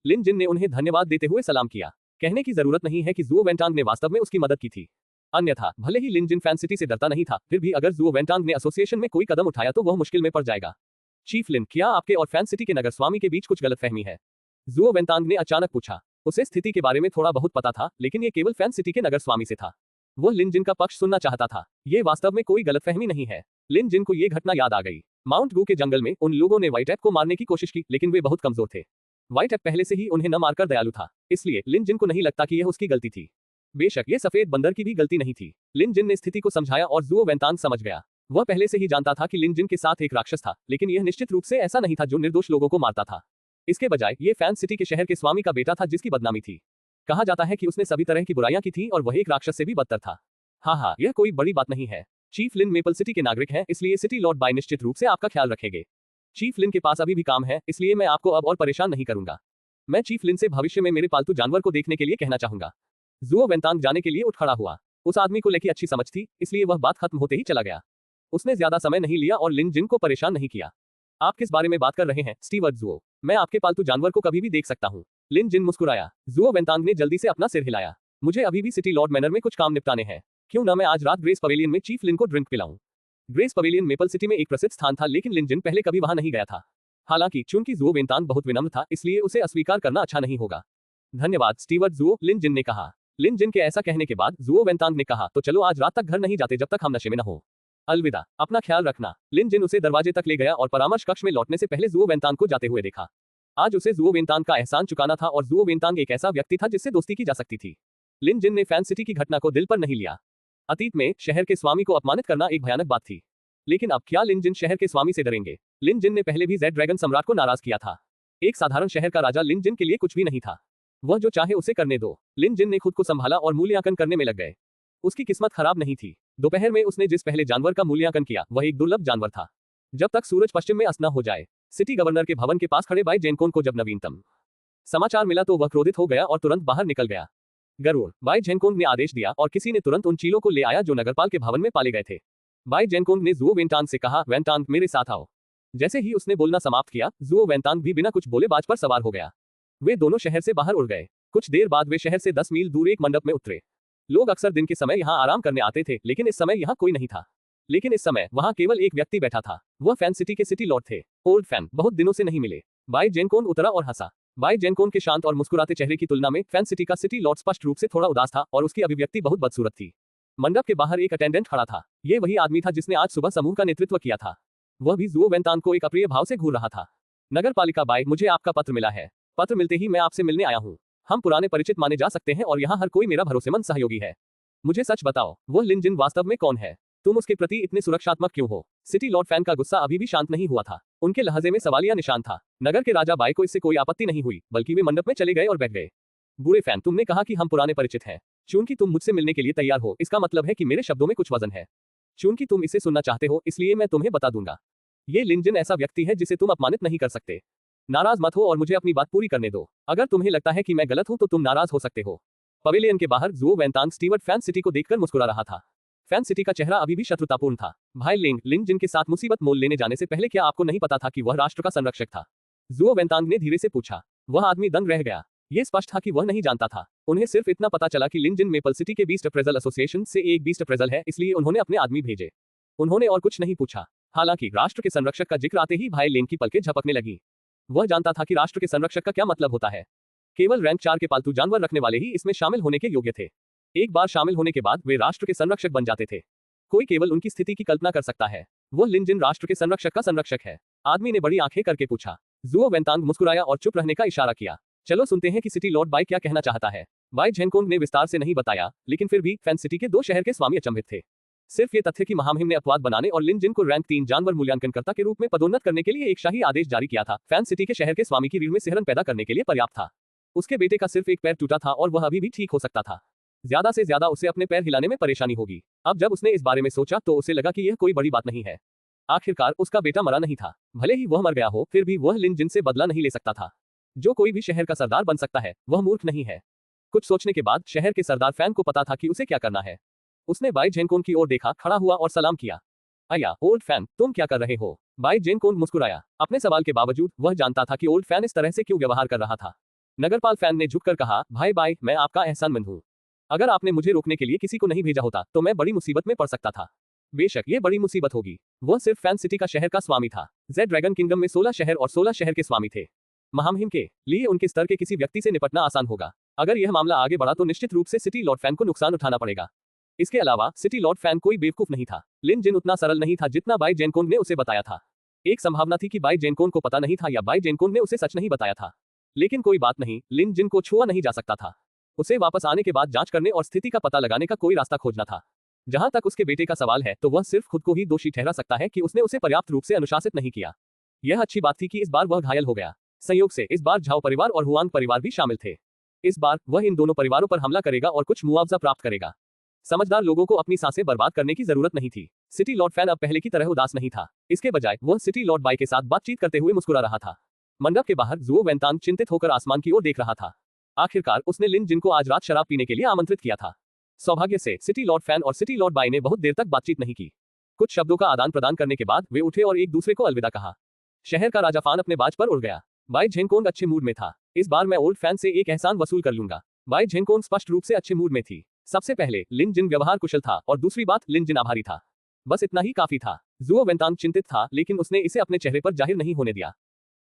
लिन जिन ने उन्हें धन्यवाद देते हुए सलाम किया। कहने की जरूरत नहीं है कि ज़ुओ वेंतांग ने वास्तव में उसकी मदद की थी। अन्यथा भले ही लिन जिन फैन सिटी से डरता नहीं था, फिर भी अगर ज़ुओ वेंतांग ने एसोसिएशन में कोई कदम उठाया तो वह मुश्किल में पड़ जाएगा। चीफ लिन, क्या आपके और फैन सिटी के नगर स्वामी के बीच कुछ गलतफहमी है? ज़ुओ वेंतांग ने अचानक पूछा। उसे स्थिति के बारे में थोड़ा बहुत पता था, लेकिन ये केवल फैन सिटी के नगर स्वामी से था। वह लिन जिन का पक्ष सुनना चाहता था। ये वास्तव में कोई गलतफहमी नहीं है। लिन जिन को ये घटना याद आ गई। माउंट गू के जंगल में उन लोगों ने व्हाइट ऐप को मारने की कोशिश की, लेकिन वे बहुत कमजोर थे। व्हाइट ऐप पहले से ही उन्हें न मारकर दयालु था, इसलिए लिन जिन को नहीं लगता कि यह उसकी गलती थी। बेशक ये सफेद बंदर की भी गलती नहीं थी। लिन जिन ने स्थिति को समझाया और ज़ुओ वेंतांग समझ गया। वह पहले से ही जानता था कि लिन जिन के साथ एक राक्षस था, लेकिन यह निश्चित रूप से ऐसा नहीं था जो निर्दोष लोगों को मारता था। इसके बजाय ये फैन सिटी के शहर के स्वामी का बेटा था जिसकी बदनामी थी। कहा जाता है कि उसने सभी तरह की बुराइयां की थी और वह एक राक्षस से भी बदतर था। हाँ, यह कोई बड़ी बात नहीं है। चीफ लिन मेपल सिटी के नागरिक हैं, इसलिए सिटी लॉर्ड बाय निश्चित रूप से आपका ख्याल रखेंगे। चीफ लिन के पास अभी भी काम है, इसलिए मैं आपको अब और परेशान नहीं करूंगा। मैं चीफ लिन से भविष्य में मेरे पालतू जानवर को देखने के लिए कहना चाहूंगा। ज़ुओ वेंतांग जाने के लिए उठ खड़ा हुआ। उस आदमी को लेकर अच्छी समझ थी, इसलिए वह बात खत्म होते ही चला गया। उसने ज्यादा समय नहीं लिया और लिन जिन को परेशान नहीं किया। आप किस बारे में बात कर रहे हैं, स्टीवर्ट ज़ुओ? मैं आपके पालतू जानवर को कभी भी देख सकता हूँ। लिन जिन मुस्कुराया। ज़ुओ वेंतांग ने जल्दी से अपना सिर हिलाया। मुझे अभी भी सिटी लॉर्ड मैनर में कुछ काम निपटाने हैं। क्यों न मैं आज रात ग्रेस पवेलियन में चीफ लिन को ड्रिंक पिलाऊं। ग्रेस पवेलियन मेपल सिटी में एक प्रसिद्ध स्थान था, लेकिन लिन जिन पहले कभी वहां नहीं गया था। हालांकि चूंकि ज़ुओ वेंतांग बहुत विनम्र था, इसलिए उसे अस्वीकार करना अच्छा नहीं होगा। धन्यवाद स्टीवर्ट ज़ुओ, लिन जिन ने कहा। लिन जिन के ऐसा कहने के बाद ज़ुओ वेंतांग ने कहा, तो चलो आज रात तक घर नहीं जाते जब तक हम नशे में न हो। अलविदा, अपना ख्याल रखना। लिन जिन उसे दरवाजे तक ले गया और परामर्श कक्ष में लौटने से पहले ज़ुओ वेंतांग को जाते हुए देखा। आज उसे ज़ुओ वेंतांग का एहसान चुकाना था और ज़ुओ वेंतांग एक ऐसा व्यक्ति था जिससे दोस्ती की जा सकती थी। लिन जिन ने फैन सिटी की घटना को दिल पर नहीं लिया। अतीत में शहर के स्वामी को अपमानित करना एक भयानक बात थी, लेकिन अब क्या लिन जिन शहर के स्वामी से डरेंगे? लिन जिन ने पहले भी जेड ड्रैगन सम्राट को नाराज किया था। एक साधारण शहर का राजा लिन जिन के लिए कुछ भी नहीं था। वह जो चाहे उसे करने दो। लिन जिन ने खुद को संभाला और मूल्यांकन करने में लग गए। उसकी किस्मत खराब नहीं थी। दोपहर में उसने जिस पहले जानवर का मूल्यांकन किया वह एक दुर्लभ जानवर था। जब तक सूरज पश्चिम में अस्त न हो जाए। सिटी गवर्नर के भवन के पास खड़े बाई जेनकोन को जब नवीनतम समाचार मिला तो वह क्रोधित हो गया और तुरंत बाहर निकल गया। गरुड़, बाई जेनकोन ने आदेश दिया और किसी ने तुरंत उन चीलों को ले आया जो नगरपाल के भवन में पाले गए थे। बाई जेनकोन ने ज़ुओ वेंतांग से कहा, वेंतांग मेरे साथ आओ। जैसे ही उसने बोलना समाप्त किया, ज़ुओ वेंतांग भी बिना कुछ बोले बाज पर सवार हो गया। वे दोनों शहर से बाहर उड़ गए। कुछ देर बाद वे शहर से 10 मील दूर एक मंडप में उतरे। लोग अक्सर दिन के समय यहाँ आराम करने आते थे, लेकिन इस समय यहाँ कोई नहीं था। लेकिन इस समय वहाँ केवल एक व्यक्ति बैठा था। वह फैन सिटी के सिटी लॉर्ड थे। ओल्ड फैन, बहुत दिनों से नहीं मिले। बाई जेनकोन उतरा और हंसा। बाई जेनकोन के शांत और मुस्कुराते चेहरे की तुलना में फैन सिटी का सिटी लॉर्ड स्पष्ट रूप से थोड़ा उदास था और उसकी अभिव्यक्ति बहुत बदसूरत थी। मंडप के बाहर एक अटेंडेंट खड़ा था। ये वही आदमी था जिसने आज सुबह समूह का नेतृत्व किया था। वह भी ज़ुओ वेंतांग को एक अप्रिय भाव से घूर रहा था। नगरपालिका बाई, मुझे आपका पत्र मिला है। पत्र मिलते ही मैं आपसे मिलने आया हूँ। हम पुराने परिचित माने जा सकते हैं और यहाँ हर कोई मेरा भरोसेमंद सहयोगी है। मुझे सच बताओ, वह लिन जिन वास्तव में कौन है? तुम उसके प्रति इतने सुरक्षात्मक क्यों हो? सिटी लॉर्ड फैन का गुस्सा अभी भी शांत नहीं हुआ था। उनके लहजे में सवालिया निशान था। नगर के राजा बाई को इससे कोई आपत्ति नहीं हुई, बल्कि वे मंडप में चले गए और बैठ गए। बूढ़े फैन, तुमने कहा कि हम पुराने परिचित हैं। चूंकि तुम मुझसे मिलने के लिए तैयार हो, इसका मतलब है कि मेरे शब्दों में कुछ वजन है। चूंकि तुम इसे सुनना चाहते हो, इसलिए मैं तुम्हें बता दूंगा। ये लिन जिन ऐसा व्यक्ति है जिसे तुम अपमानित नहीं कर सकते। नाराज मत हो और मुझे अपनी बात पूरी करने दो। अगर तुम्हें लगता है कि मैं गलत हूं तो तुम नाराज हो सकते हो। पवेलियन के बाहर ज़ुओ वेंतांग स्टीवर्ट फैन सिटी को देखकर मुस्कुरा रहा था। फैन सिटी का चेहरा अभी भी शत्रुतापूर्ण था। भाई लिन जिन के साथ मुसीबत मोल लेने जाने से पहले क्या आपको नहीं पता था कि वह राष्ट्र का संरक्षक था? जुओ वेंतांग ने धीरे से पूछा। वह आदमी दंग रह गया। ये स्पष्ट था कि वह नहीं जानता था। उन्हें सिर्फ इतना पता चला कि लिन जिन मेपल सिटी के बीस्ट अप्रेजल एसोसिएशन से एक बीस्ट अप्रेजल है, इसलिए उन्होंने अपने आदमी भेजे। उन्होंने और कुछ नहीं पूछा। हालांकि राष्ट्र के संरक्षक का जिक्र आते ही भाई लेन की पलकें झपकने लगी। वह जानता था कि राष्ट्र के संरक्षक का क्या मतलब होता है। केवल रैंक 4 के पालतू जानवर रखने वाले ही इसमें शामिल होने के योग्य थे। एक बार शामिल होने के बाद वे राष्ट्र के संरक्षक बन जाते थे। कोई केवल उनकी स्थिति की कल्पना कर सकता है। वह लिन जिन राष्ट्र के संरक्षक का संरक्षक है। आदमी ने बड़ी आंखें करके पूछा। जुओ वेंतांग मुस्कुराया और चुप रहने का इशारा किया। चलो सुनते हैं कि सिटी लॉर्ड बाई क्या कहना चाहता है। बाई झेनकोंग ने विस्तार से नहीं बताया, लेकिन फिर भी फैन सिटी के 2 शहर के स्वामी अचंभित थे। सिर्फ ये तथ्य कि महामहिम ने अपवाद बनाने और लिन जिन को रैंक 3 जानवर मूल्यांकनकर्ता के रूप में पदोन्नत करने के लिए एक शाही आदेश जारी किया था, फैन सिटी के शहर के स्वामी की रीढ़ में सिहरन पैदा करने के लिए पर्याप्त था। उसके बेटे का सिर्फ एक पैर टूटा था और वह अभी भी ठीक हो सकता था। ज्यादा से ज्यादा उसे अपने पैर हिलाने में परेशानी होगी। अब जब उसने इस बारे में सोचा तो उसे लगा कि यह कोई बड़ी बात नहीं है। आखिरकार उसका बेटा मरा नहीं था। भले ही वह मर गया हो, फिर भी वह लिन जिन से बदला नहीं ले सकता था। जो कोई भी शहर का सरदार बन सकता है, वह मूर्ख नहीं है। कुछ सोचने के बाद शहर के सरदार फैन को पता था कि उसे क्या करना है। उसने बाई जेनकोन की ओर देखा, खड़ा हुआ और सलाम किया। आया ओल्ड फैन, तुम क्या कर रहे हो? बाई जेनकोन मुस्कुराया। अपने सवाल के बावजूद वह जानता था कि ओल्ड फैन इस तरह से क्यों व्यवहार कर रहा था। नगरपाल फैन ने झुककर कहा, भाई बाई, मैं आपका एहसानमंद हूँ। अगर आपने मुझे रोकने के लिए किसी को नहीं भेजा होता तो मैं बड़ी मुसीबत में पड़ सकता था। बेशक ये बड़ी मुसीबत होगी। वह सिर्फ फैन सिटी का शहर का स्वामी था। जेड ड्रैगन किंगडम में 16 शहर और 16 शहर के स्वामी थे। महामहिम के लिए उनके स्तर के किसी व्यक्ति से निपटना आसान होगा। अगर यह मामला आगे बढ़ा तो निश्चित रूप से सिटी लॉर्ड फैन को नुकसान उठाना पड़ेगा। इसके अलावा सिटी लॉर्ड फैन कोई बेवकूफ नहीं था। लिन जिन उतना सरल नहीं था जितना बाई जेनकोंग ने उसे बताया था। एक संभावना थी कि बाई जेनकोंग को पता नहीं था या बाई जेनकोंग ने उसे सच नहीं बताया था। लेकिन कोई बात नहीं, लिन जिन को छुआ नहीं जा सकता था। उसे वापस आने के बाद जांच करने और स्थिति का पता लगाने का कोई रास्ता खोजना था। जहां तक उसके बेटे का सवाल है तो वह सिर्फ खुद को ही दोषी ठहरा सकता है कि उसने उसे पर्याप्त रूप से अनुशासित नहीं किया। यह अच्छी बात थी कि इस बार वह घायल हो गया। संयोग से इस बार झाओ परिवार और हुआंग परिवार भी शामिल थे। इस बार वह इन दोनों परिवारों पर हमला करेगा और कुछ मुआवजा प्राप्त करेगा। समझदार लोगों को अपनी सांसें बर्बाद करने की जरूरत नहीं थी। सिटी लॉर्ड फैन अब पहले की तरह उदास नहीं था। इसके बजाय वह सिटी लॉर्ड बाई के साथ बातचीत करते हुए मुस्कुरा रहा था। मंडप के बाहर जुओ वेंतांग चिंतित होकर आसमान की ओर देख रहा था। आखिरकार उसने लिन जिन को आज रात शराब पीने के लिए आमंत्रित किया था। सौभाग्य से सिटी लॉर्ड फैन और सिटी लॉर्ड बाई ने बहुत देर तक बातचीत नहीं की। कुछ शब्दों का आदान प्रदान करने के बाद वे उठे और एक दूसरे को अलविदा कहा। शहर का राजा फान अपने बाज पर उड़ गया। बाई झेनकोंग अच्छे मूड में था। इस बार मैं ओल्ड फैन से एक एहसान वसूल कर लूंगा। बाई झेनकोंग स्पष्ट रूप से अच्छे मूड में थी। सबसे पहले लिन जिन व्यवहार कुशल था और दूसरी बात लिन जिन आभारी था। बस इतना ही काफी था। जुओ वेंतांग चिंतित था, लेकिन उसने इसे अपने चेहरे पर जाहिर नहीं होने दिया।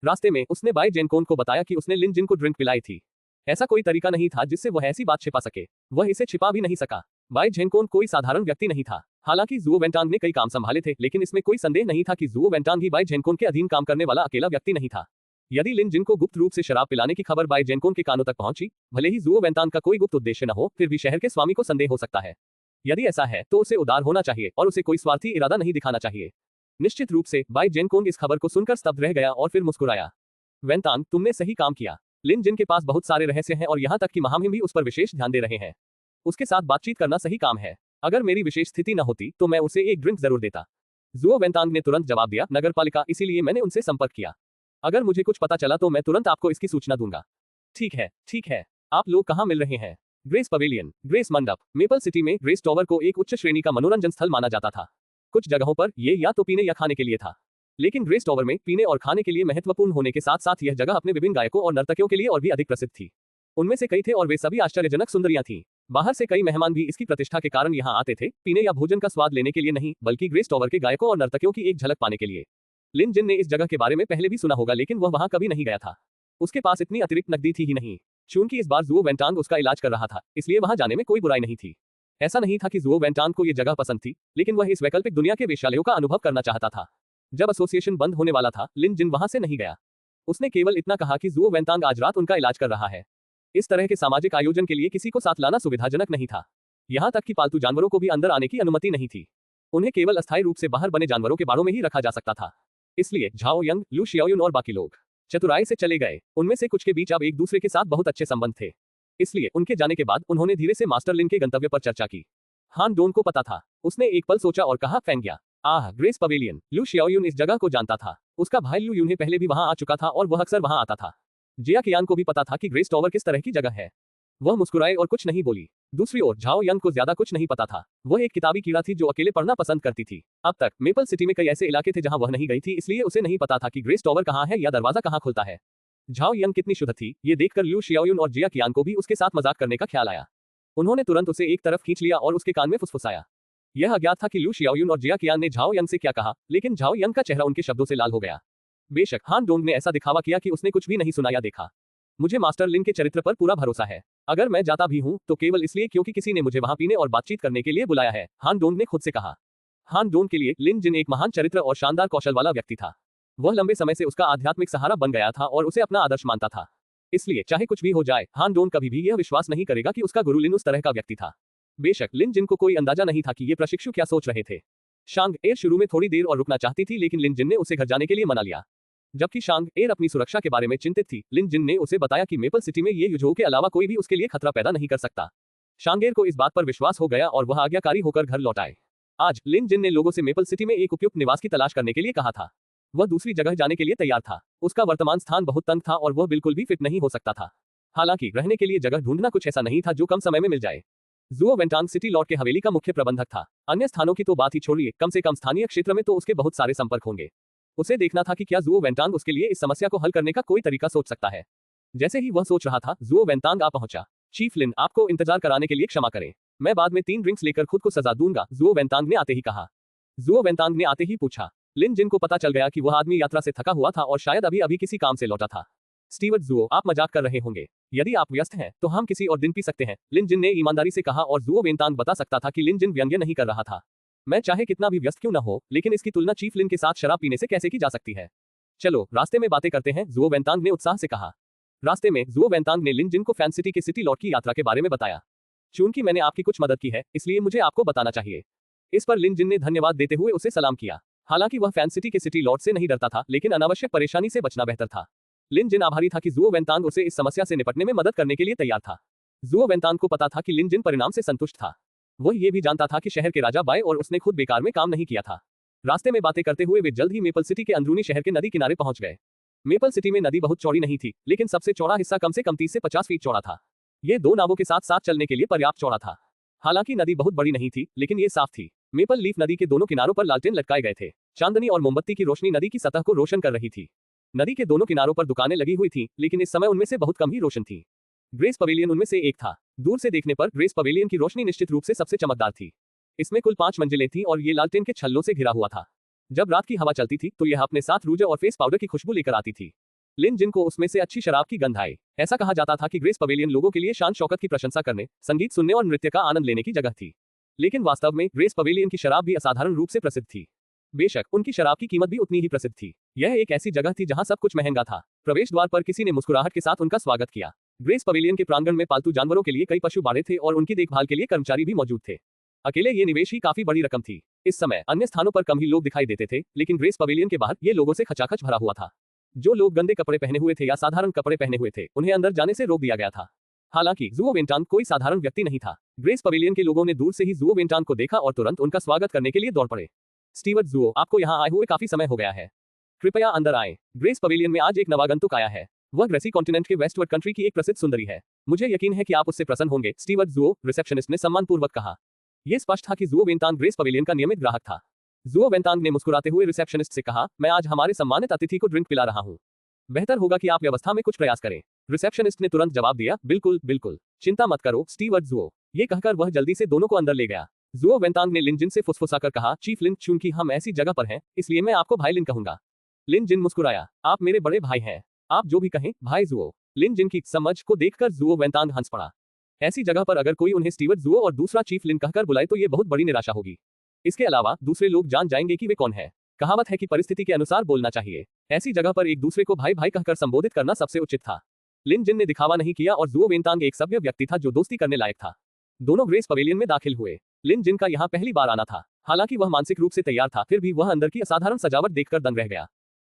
रास्ते में उसने बाई जेनकोंग को बताया कि उसने लिन जिन को ड्रिंक पिलाई थी। ऐसा कोई तरीका नहीं था जिससे वह ऐसी बात छिपा सके। वह इसे छिपा भी नहीं सका। बाई झेनकोंग कोई साधारण व्यक्ति नहीं था। हालांकि जुओ वेंटांग ने कई काम संभाले थे, लेकिन इसमें कोई संदेह नहीं था कि जुओ वेंटांग ही बाई झेनकोंग के अधीन काम करने वाला अकेला व्यक्ति नहीं था। यदि लिन जिन को गुप्त रूप से शराब पिलाने की खबर बाई जेनकोंग के कानों तक पहुंची, भले ही जुओ वेंटांग का कोई गुप्त उद्देश्य न हो, फिर भी शहर के स्वामी को संदेह हो सकता है। यदि ऐसा है तो उसे उदार होना चाहिए और उसे कोई स्वार्थी इरादा नहीं दिखाना चाहिए। निश्चित रूप से बाई जेनकोंग इस खबर को सुनकर स्तब्ध रह गया और फिर मुस्कुराया। वेंतांग, तुमने सही काम किया। लिन जिन के पास बहुत सारे रहस्य हैं और यहाँ तक कि महामहिम भी उस पर विशेष ध्यान दे रहे हैं। उसके साथ बातचीत करना सही काम है। अगर मेरी विशेष स्थिति न होती तो मैं उसे एक ड्रिंक जरूर देता। जुओ वेंतांग ने तुरंत जवाब दिया, नगरपालिका, इसीलिए मैंने उनसे संपर्क किया। अगर मुझे कुछ पता चला तो मैं तुरंत आपको इसकी सूचना दूंगा। ठीक है। आप लोग कहाँ मिल रहे हैं? ग्रेस पवेलियन, ग्रेस मंडप। मेपल सिटी में ग्रेस टॉवर को एक उच्च श्रेणी का मनोरंजन स्थल माना जाता था। कुछ जगहों पर ये या तो पीने या खाने के लिए था, लेकिन ग्रेस टॉवर में पीने और खाने के लिए महत्वपूर्ण होने के साथ साथ यह जगह अपने विभिन्न गायकों और नर्तकियों के लिए और भी अधिक प्रसिद्ध थी। उनमें से कई थे और वे सभी आश्चर्यजनक सुंदरियां थीं। बाहर से कई मेहमान भी इसकी प्रतिष्ठा के कारण यहाँ आते थे, पीने या भोजन का स्वाद लेने के लिए नहीं, बल्कि ग्रेस टॉवर के गायकों और नर्तकियों की एक झलक पाने के लिए। लिन जिन ने इस जगह के बारे में पहले भी सुना होगा, लेकिन वह वहां कभी नहीं गया था। उसके पास इतनी अतिरिक्त नकदी थी ही नहीं। चूंकि इस बार जुओ वेंटांग उसका इलाज कर रहा था, इसलिए वहां जाने में कोई बुराई नहीं थी। ऐसा नहीं था कि जुओ वेंटांग को यह जगह पसंद थी, लेकिन वह इस वैकल्पिक दुनिया के वेश्यालयों का अनुभव करना चाहता था। जब एसोसिएशन बंद होने वाला था, लिन जिन वहां से नहीं गया। उसने केवल इतना कहा कि जुओ वेंतांग आज रात उनका इलाज कर रहा है। इस तरह के सामाजिक आयोजन के लिए किसी को साथ लाना सुविधाजनक नहीं था। यहाँ तक कि पालतू जानवरों को भी अंदर आने की अनुमति नहीं थी। उन्हें केवल अस्थायी रूप से बाहर बने जानवरों के बाड़ों में ही रखा जा सकता था। इसलिए झाओ यंग, लू शियाओयुन और बाकी लोग चतुराई से चले गए। उनमें से कुछ के बीच अब एक दूसरे के साथ बहुत अच्छे संबंध थे। इसलिए उनके जाने के बाद उन्होंने धीरे से मास्टर लिन के गंतव्य पर चर्चा की। हान डोन को पता था। उसने एक पल सोचा और कहा, फेंग्या। Grace pavilion. लू शियाओयुन इस जगह को जानता था। उसका भाई लू यून्हे पहले भी वहां आ चुका था और वह अक्सर वहां आता था। जिया कियान को भी पता था कि ग्रेस टॉवर किस तरह की जगह है। वह मुस्कुराए और कुछ नहीं बोली। दूसरी ओर झाओ यंग को ज्यादा कुछ नहीं पता था। वह एक किताबी कीड़ा थी जो अकेले पढ़ना पसंद करती थी। अब तक मेपल सिटी में कई ऐसे इलाके थे जहां वह नहीं गई थी, इसलिए उसे नहीं पता था कि ग्रेस टॉवर कहां है या दरवाजा कहां खुलता है। झाओ यंग कितनी शुद्ध थी, ये देखकर लिu शियाओयुन और जिया कियान को भी उसके साथ मजाक करने का ख्याल आया। उन्होंने तुरंत उसे एक तरफ खींच लिया और उसके कान में फुसफुसाया। यह अज्ञात था कि लिu शियाओयुन और जिया कियान ने झाओ यंग से क्या कहा, लेकिन झाओ यंग का चेहरा उनके शब्दों से लाल हो गया। बेशक हान डोंग ने ऐसा दिखावा किया कि उसने कुछ भी नहीं सुना या देखा। मुझे मास्टर लिन के चरित्र पर पूरा भरोसा है। अगर मैं जाता भी हूं तो केवल इसलिए क्योंकि किसी ने मुझे वहां पीने और बातचीत करने के लिए बुलाया है, हान डोंग ने खुद से कहा। हान डोंग के लिए लिन जिन एक महान चरित्र और शानदार कौशल वाला व्यक्ति था। वह लंबे समय से उसका आध्यात्मिक सहारा बन गया था और उसे अपना आदर्श मानता था। इसलिए चाहे कुछ भी हो जाए, हान डोंग कभी भी यह विश्वास नहीं करेगा कि उसका गुरु लिन उस तरह का व्यक्ति था। बेशक लिन जिन को कोई अंदाजा नहीं था कि ये प्रशिक्षु क्या सोच रहे थे। शांग एर शुरू में थोड़ी देर और रुकना चाहती थी, लेकिन लिन जिन ने उसे घर जाने के लिए मना लिया। जबकि शांग एर अपनी सुरक्षा के बारे में चिंतित थी, लिन जिन ने उसे बताया कि मेपल सिटी में ये युझो के अलावा कोई भी उसके लिए खतरा पैदा नहीं कर सकता। शांगेर को इस बात पर विश्वास हो गया और वह आज्ञाकारी होकर घर लौट आए। आज लिन जिन ने लोगों से मेपल सिटी में एक उपयुक्त निवास की तलाश करने के लिए कहा था। वह दूसरी जगह जाने के लिए तैयार था। उसका वर्तमान स्थान बहुत तंग था और वह बिल्कुल भी फिट नहीं हो सकता था। हालांकि रहने के लिए जगह ढूंढना कुछ ऐसा नहीं था जो कम समय में मिल जाए। जुओ वेंटांग सिटी लॉर्ड के हवेली का मुख्य प्रबंधक था। अन्य स्थानों की तो बात ही छोड़िए, कम से कम स्थानीय क्षेत्र में तो उसके बहुत सारे संपर्क होंगे। उसे देखना था कि क्या जुओ वेंटांग उसके लिए इस समस्या को हल करने का कोई तरीका सोच सकता है। जैसे ही वह सोच रहा था, जुओ वेंटांग आ पहुंचा। चीफ लिन, आपको इंतजार कराने के लिए क्षमा करें। मैं बाद में 3 ड्रिंक्स लेकर खुद को सजा दूंगा, जुओ वेंतांग ने आते ही कहा। जुओ वेंतांग ने आते ही पूछा। लिन जिन को पता चल गया कि वह आदमी यात्रा से थका हुआ था और शायद अभी अभी किसी काम से लौटा था। स्टीवर्ट जुओ, आप मजाक कर रहे होंगे। यदि आप व्यस्त हैं तो हम किसी और दिन पी सकते हैं, लिन जिन ने ईमानदारी से कहा और जुओ वेंतांग बता सकता था कि लिन जिन व्यंग्य नहीं कर रहा था। मैं चाहे कितना भी व्यस्त क्यों न हो, लेकिन इसकी तुलना चीफ लिन के साथ शराब पीने से कैसे की जा सकती है। चलो रास्ते में बातें करते हैं, जुओ वेंतांग ने उत्साह से कहा। रास्ते में जुओ वेंतांग ने लिन जिन को फैन सिटी के सिटी लॉर्ड की यात्रा के बारे में बताया। चूंकि मैंने आपकी कुछ मदद की है, इसलिए मुझे आपको बताना चाहिए। इस पर लिन जिन ने धन्यवाद देते हुए उसे सलाम किया। हालांकि वह फैन सिटी के सिटी लॉर्ड से नहीं डरता था, लेकिन अनावश्यक परेशानी से बचना बेहतर था। लिन जिन आभारी था कि जुओ वेंतांग उसे इस समस्या से निपटने में मदद करने के लिए तैयार था। जुओ वेंतांग को पता था कि लिन जिन परिणाम से संतुष्ट था। वह ये भी जानता था कि शहर के राजा बाय और उसने खुद बेकार में काम नहीं किया था। रास्ते में बातें करते हुए वे जल्द ही मेपल सिटी के अंदरूनी शहर के नदी किनारे पहुंच गए। मेपल सिटी में नदी बहुत चौड़ी नहीं थी, लेकिन सबसे चौड़ा हिस्सा कम से कम 30 से 50 फीट चौड़ा था। ये 2 नावों के साथ साथ चलने के लिए पर्याप्त चौड़ा था। हालांकि नदी बहुत बड़ी नहीं थी, लेकिन ये साफ थी। मेपल लीफ नदी के दोनों किनारों पर लालटेन लटकाए गए थे। चांदनी और मोमबत्ती की रोशनी नदी की सतह को रोशन कर रही थी। नदी के दोनों किनारों पर दुकानें लगी हुई थीं, लेकिन इस समय उनमें से बहुत कम ही रोशन थी। ग्रेस पवेलियन उनमें से एक था। दूर से देखने पर ग्रेस पवेलियन की रोशनी निश्चित रूप से सबसे चमकदार थी। इसमें कुल 5 मंजिलें थीं और ये लालटेन के छल्लों से घिरा हुआ था। जब रात की हवा चलती थी तो यह अपने साथ रूज और फेस पाउडर की खुशबू लेकर आती थी। लिन जिन को उसमें से अच्छी शराब की गंध आई। ऐसा कहा जाता था कि ग्रेस पवेलियन लोगों के लिए शान शौकत की प्रशंसा करने, संगीत सुनने और नृत्य का आनंद लेने की जगह थी। लेकिन वास्तव में ग्रेस पवेलियन की शराब भी असाधारण रूप से प्रसिद्ध थी। बेशक उनकी शराब की कीमत भी उतनी ही प्रसिद्ध थी। यह एक ऐसी जगह थी जहां सब कुछ महंगा था। प्रवेश द्वार पर किसी ने मुस्कुराहट के साथ उनका स्वागत किया। ग्रेस पवेलियन के प्रांगण में पालतू जानवरों के लिए कई पशु बाड़े थे और उनकी देखभाल के लिए कर्मचारी भी मौजूद थे। अकेले ये निवेश ही काफी बड़ी रकम थी। इस समय अन्य स्थानों पर कम ही लोग दिखाई देते थे, लेकिन ग्रेस पवेलियन के बाहर ये लोगों से खचाखच भरा हुआ था। जो लोग गंदे कपड़े पहने हुए थे या साधारण कपड़े पहने हुए थे, उन्हें अंदर जाने से रोक दिया गया था। हालांकि जुओ वेंटांग कोई साधारण व्यक्ति नहीं था। ग्रेस पवेलियन के लोगों ने दूर से ही जुओ वेंटांग को देखा और तुरंत उनका स्वागत करने के लिए दौड़ पड़े। स्टीवर्ट जुओ, आपको यहाँ आए हुए काफी समय हो गया है। कृपया अंदर आएं। ग्रेस पवेलियन में आज एक नवागंतुक आया है। वह ग्रेसी कॉन्टिनेंट के वेस्टवर्ड कंट्री की एक प्रसिद्ध सुंदरी है। मुझे यकीन है कि आप उससे प्रसन्न होंगे, स्टीवर्ट जुओ, रिसेप्शनिस्ट ने सम्मानपूर्वक कहा। यह स्पष्ट था कि जुओ वेंतांग ग्रेस पवेलियन का नियमित ग्राहक था। जुओ वेंतांग ने मुस्कुराते हुए रिसेप्शनिस्ट से कहा, मैं आज हमारे सम्मानित अतिथि को ड्रिंक पिला रहा हूँ। बेहतर होगा कि आप व्यवस्था में कुछ प्रयास करें। रिसेप्शनिस्ट ने तुरंत जवाब दिया, बिल्कुल बिल्कुल, चिंता मत करो स्टीवर्ट जुओ। ये कहकर वह जल्दी से दोनों को अंदर ले गया। जुओ वेंतांग ने लिन जिन से फुसफुसाकर कहा, चीफ लिन, चूंकि हम ऐसी जगह पर हैं, इसलिए मैं आपको भाई लिन कहूंगा। लिन जिन मुस्कुराया, आप मेरे बड़े भाई हैं। आप जो भी कहें, भाई जुओ। लिन जिन की समझ को देखकर जुओ वेंतांग हंस पड़ा। ऐसी जगह पर अगर कोई उन्हें स्टीवर्ट जुओ और दूसरा चीफ लिन कहकर बुलाए तो ये बहुत बड़ी निराशा होगी। इसके अलावा दूसरे लोग जान जाएंगे कि वे कौन है। कहावत है कि परिस्थिति के अनुसार बोलना चाहिए। ऐसी जगह पर एक दूसरे को भाई भाई कहकर संबोधित करना सबसे उचित था। लिन जिन ने दिखावा नहीं किया और जुओ वेंतांग एक सभ्य व्यक्ति था जो दोस्ती करने लायक था। दोनों ग्रेस पवेलियन में दाखिल हुए। लिन जिन का यहाँ पहली बार आना था। हालांकि वह मानसिक रूप से तैयार था, फिर भी वह अंदर की असाधारण सजावट देखकर दंग रह गया।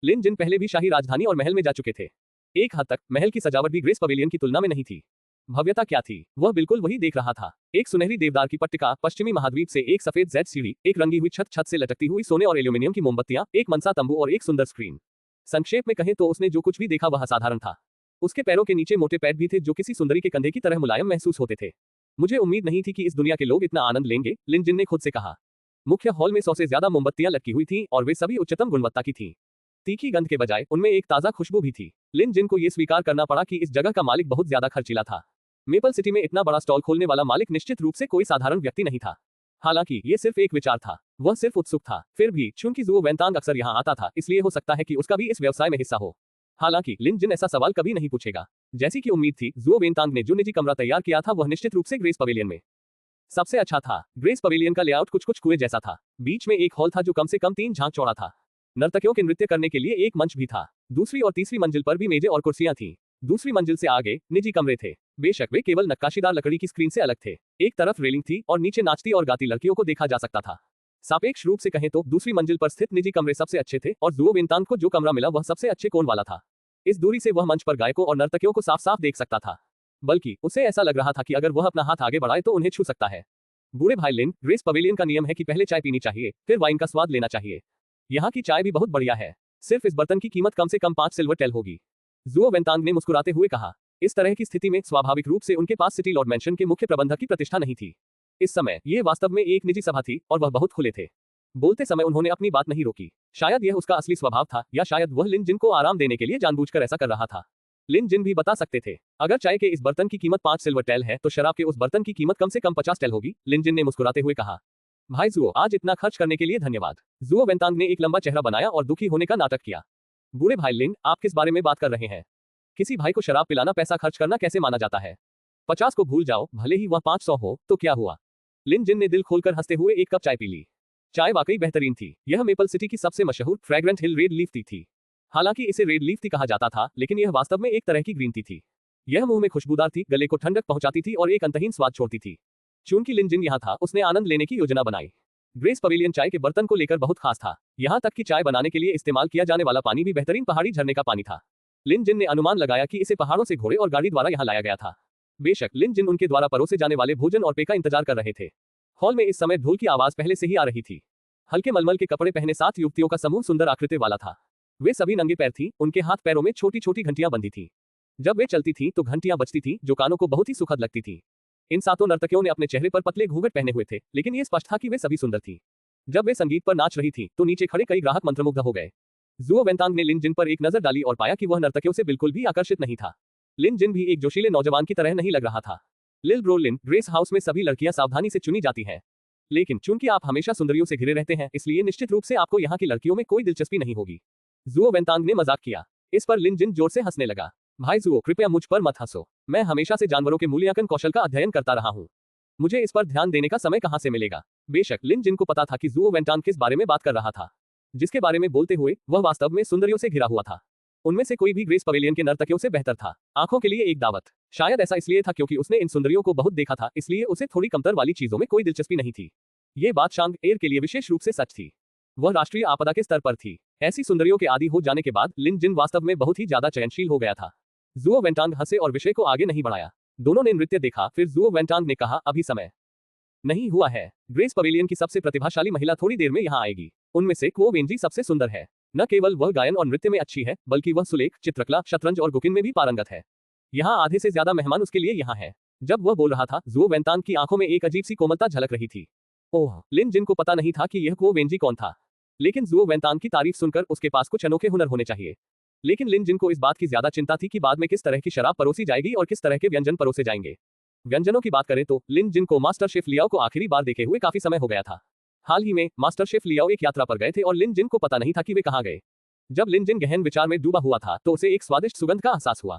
लिन जिन पहले भी शाही राजधानी और महल में जा चुके थे। एक हद तक महल की सजावट भी ग्रेस पवेलियन की तुलना में नहीं थी। भव्यता क्या थी, वह बिल्कुल वही देख रहा था। एक सुनहरी देवदार की पट्टिका, पश्चिमी महाद्वीप से एक सफेद जेड सीढ़ी, एक रंगी हुई छत से लटकती हुई सोने और एल्यूमिनियम की मोमबत्तियां, एक मनसा तंबू और एक सुंदर स्क्रीन। संक्षेप में कहें तो उसने जो कुछ भी देखा वह असाधारण था। उसके पैरों के नीचे मोटे पैड भी थे जो किसी सुंदरी के कंधे की तरह मुलायम महसूस होते थे। मुझे उम्मीद नहीं थी कि इस दुनिया के लोग इतना आनंद लेंगे, लिन जिन ने खुद से कहा। मुख्य हॉल में 100 से ज्यादा मोमबत्तियां लटकी हुई थीं और वे सभी उच्चतम गुणवत्ता की थीं। तीखी गंध के बजाय उनमें एक ताजा खुशबू भी थी। लिन जिन को यह स्वीकार करना पड़ा कि इस जगह का मालिक बहुत ज्यादा खर्चीला था। मेपल सिटी में इतना बड़ा स्टॉल खोलने वाला मालिक निश्चित रूप से कोई साधारण व्यक्ति नहीं था। हालांकि ये सिर्फ एक विचार था, वह सिर्फ उत्सुक था। फिर भी चूंकि ज़ुओ वेंतांग अक्सर यहाँ आता था, इसलिए हो सकता है कि उसका भी इस व्यवसाय में हिस्सा हो। हालांकि लिन जिन ऐसा सवाल कभी नहीं पूछेगा। जैसी कि उम्मीद थी, ज़ुओ वेंतांग ने जो निजी कमरा तैयार किया था वह निश्चित रूप से ग्रेस पवेलियन में सबसे अच्छा था। ग्रेस पवेलियन का लेआउट कुछ कुएं जैसा था। बीच में एक हॉल था जो कम से कम 3 झांक चौड़ा था। नर्तकियों के नृत्य करने के लिए एक मंच भी था। दूसरी और तीसरी मंजिल पर भी मेजें और कुर्सियां थीं। दूसरी मंजिल से आगे निजी कमरे थे। बेशक वे केवल नक्काशीदार लकड़ी की स्क्रीन से अलग थे। एक तरफ रेलिंग थी और नीचे नाचती और गाती लड़कियों को देखा जा सकता था। सापेक्ष रूप से कहें तो दूसरी मंजिल पर स्थित निजी कमरे सबसे अच्छे थे और ज़ुओ वेंतांग को जो कमरा मिला वह सबसे अच्छे कोण वाला था। इस दूरी से वह मंच पर गायकों और नर्तकियों को साफ साफ देख सकता था। बल्कि उसे ऐसा लग रहा था कि अगर वह अपना हाथ आगे बढ़ाए तो उन्हें छू सकता है। बूढ़े भाई लिन, ग्रेस पवेलियन का नियम है कि पहले चाय पीनी चाहिए, फिर वाइन का स्वाद लेना चाहिए। यहाँ की चाय भी बहुत बढ़िया है। सिर्फ इस बर्तन की कीमत कम से कम 5 सिल्वर टेल होगी। ज़ुओ वेंतांग ने मुस्कुराते हुए कहा। इस तरह की स्थिति में स्वाभाविक रूप से उनके पास सिटी लॉर्ड मैंशन के मुख्य प्रबंधक की प्रतिष्ठा नहीं थी। इस समय ये वास्तव में एक निजी सभा थी और वह बहुत खुले थे। बोलते समय उन्होंने अपनी बात नहीं रोकी। शायद यह उसका असली स्वभाव था या शायद वह लिन जिन को आराम देने के लिए जानबूझकर ऐसा कर रहा था। लिन जिन भी बता सकते थे। अगर चाय के इस बर्तन की कीमत 5 सिल्वर टेल है तो शराब के उस बर्तन की कीमत कम से कम 50 टेल होगी। लिन जिन ने मुस्कुराते हुए कहा। भाई ज़ुओ, आज इतना खर्च करने के लिए धन्यवाद। ज़ुओ वेंतांग ने एक लंबा चेहरा बनाया और दुखी होने का नाटक किया। बूढ़े भाई लिन, आप किस बारे में बात कर रहे हैं? किसी भाई को शराब पिलाना पैसा खर्च करना कैसे माना जाता है? 50 को भूल जाओ, भले ही वह 500 हो, तो क्या हुआ? लिन जिन ने दिल खोलकर हंसते हुए एक कप चाय पी ली। चाय वाकई बेहतरीन थी। यह मेपल सिटी की सबसे मशहूर फ्रेग्रेंट हिल रेड लीफ टी थी। हालांकि इसे रेड लीफ टी कहा जाता था, लेकिन यह वास्तव में एक तरह की ग्रीन टी थी। यह मुंह में खुशबूदार थी, गले को ठंडक पहुंचाती थी और एक अंतहीन स्वाद छोड़ती थी। चूंकि लिन जिन यहाँ था, उसने आनंद लेने की योजना बनाई। ग्रेस पवेलियन चाय के बर्तन को लेकर बहुत खास था। यहाँ तक कि चाय बनाने के लिए इस्तेमाल किया जाने वाला पानी भी बेहतरीन पहाड़ी झरने का पानी था। लिन जिन ने अनुमान लगाया कि इसे पहाड़ों से घोड़े और गाड़ी द्वारा यहाँ लाया गया था। बेशक लिन जिन उनके द्वारा परोसे जाने वाले भोजन और पेय का इंतजार कर रहे थे। हॉल में इस समय ढोल की आवाज पहले से ही आ रही थी। हल्के मलमल के कपड़े पहने 7 युवतियों का समूह सुंदर आकृति वाला था। वे सभी नंगे पैर थीं, उनके हाथ पैरों में छोटी छोटी घंटियां बंधी थीं। जब वे चलती थीं तो घंटियां बजती थीं जो कानों को बहुत ही सुखद लगती थीं। इन 7 नर्तकियों ने अपने चेहरे पर पतले घूंघट पहने हुए थे, लेकिन ये स्पष्ट था कि वे सभी सुंदर थीं। जब वे संगीत पर नाच रही थीं, तो नीचे खड़े कई ग्राहक मंत्रमुग्ध हो गए। ज़ुओ वेंतांग ने लिन जिन पर एक नजर डाली और पाया कि वह नर्तकियों से बिल्कुल भी आकर्षित नहीं था। लिन जिन भी एक जोशीले नौजवान की तरह नहीं लग रहा था। लिल ब्रो लिन, ग्रेस हाउस में सभी लड़कियां सावधानी से चुनी जाती हैं। लेकिन चूंकि आप हमेशा सुंदरियों से घिरे रहते हैं, इसलिए निश्चित रूप से आपको यहाँ की लड़कियों में कोई दिलचस्पी नहीं होगी। ज़ुओ वेंतांग ने मजाक किया। इस पर लिन जिन जोर से हंसने लगा। भाई ज़ुओ, कृपया मुझ पर मत हंसो। मैं हमेशा से जानवरों के मूल्यांकन कौशल का अध्ययन करता रहा हूँ। मुझे इस पर ध्यान देने का समय कहाँ से मिलेगा? बेशक लिन जिन को पता था कि ज़ुओ वेंतांग किस बारे में बात कर रहा था। जिसके बारे में बोलते हुए वह वास्तव में सुंदरियों से घिरा हुआ था। उनमें से कोई भी ग्रेस पवेलियन के नर्तकियों से बेहतर था। आंखों के लिए एक दावत। शायद ऐसा इसलिए था क्योंकि उसने इन सुंदरियों को बहुत देखा था, इसलिए उसे थोड़ी कमतर वाली चीजों में कोई दिलचस्पी नहीं थी। ये बात शांग एयर के लिए विशेष रूप से सच थी। वह राष्ट्रीय आपदा के स्तर पर थी। ऐसी सुंदरियों के आदी हो जाने के बाद लिन जिन वास्तव में बहुत ही ज्यादा चयनशील हो गया था। ज़ुओ वेंतांग हंसे और विषय को आगे नहीं बढ़ाया। दोनों ने नृत्य देखा, फिर ज़ुओ वेंतांग ने कहा, अभी समय नहीं हुआ है। ग्रेस पवेलियन की सबसे प्रतिभाशाली महिला थोड़ी देर में यहाँ आएगी। उनमें से क्वो वेंजी सबसे सुंदर है। न केवल वह गायन और नृत्य में अच्छी है, बल्कि वह सुलेख, चित्रकला, शतरंज और गुकिन में भी पारंगत है। यहाँ आधे से ज्यादा मेहमान उसके लिए यहाँ है। जब वह बोल रहा था, ज़ुओ वेंतांग की आंखों में एक अजीब सी कोमलता झलक रही थी। ओह, लिन जिन को पता नहीं था कि यह क्वो वेंजी कौन था, लेकिन ज़ुओ वेंतांग की तारीफ सुनकर उसके पास कुछ अनोखे हुनर होने चाहिए। लेकिन लिन जिन को इस बात की ज्यादा चिंता थी कि बाद में किस तरह की शराब परोसी जाएगी और किस तरह के व्यंजन परोसे जाएंगे। व्यंजनों की बात करें तो लिन जिन को मास्टर शेफ लियाओ को आखिरी बार देखे हुए काफी समय हो गया था। हाल ही में मास्टर शेफ लियाओ एक यात्रा पर गए थे और लिन जिन को पता नहीं था कि वे कहाँ गए। जब लिन जिन गहन विचार में डूबा हुआ था तो उसे एक स्वादिष्ट सुगंध का एहसास हुआ।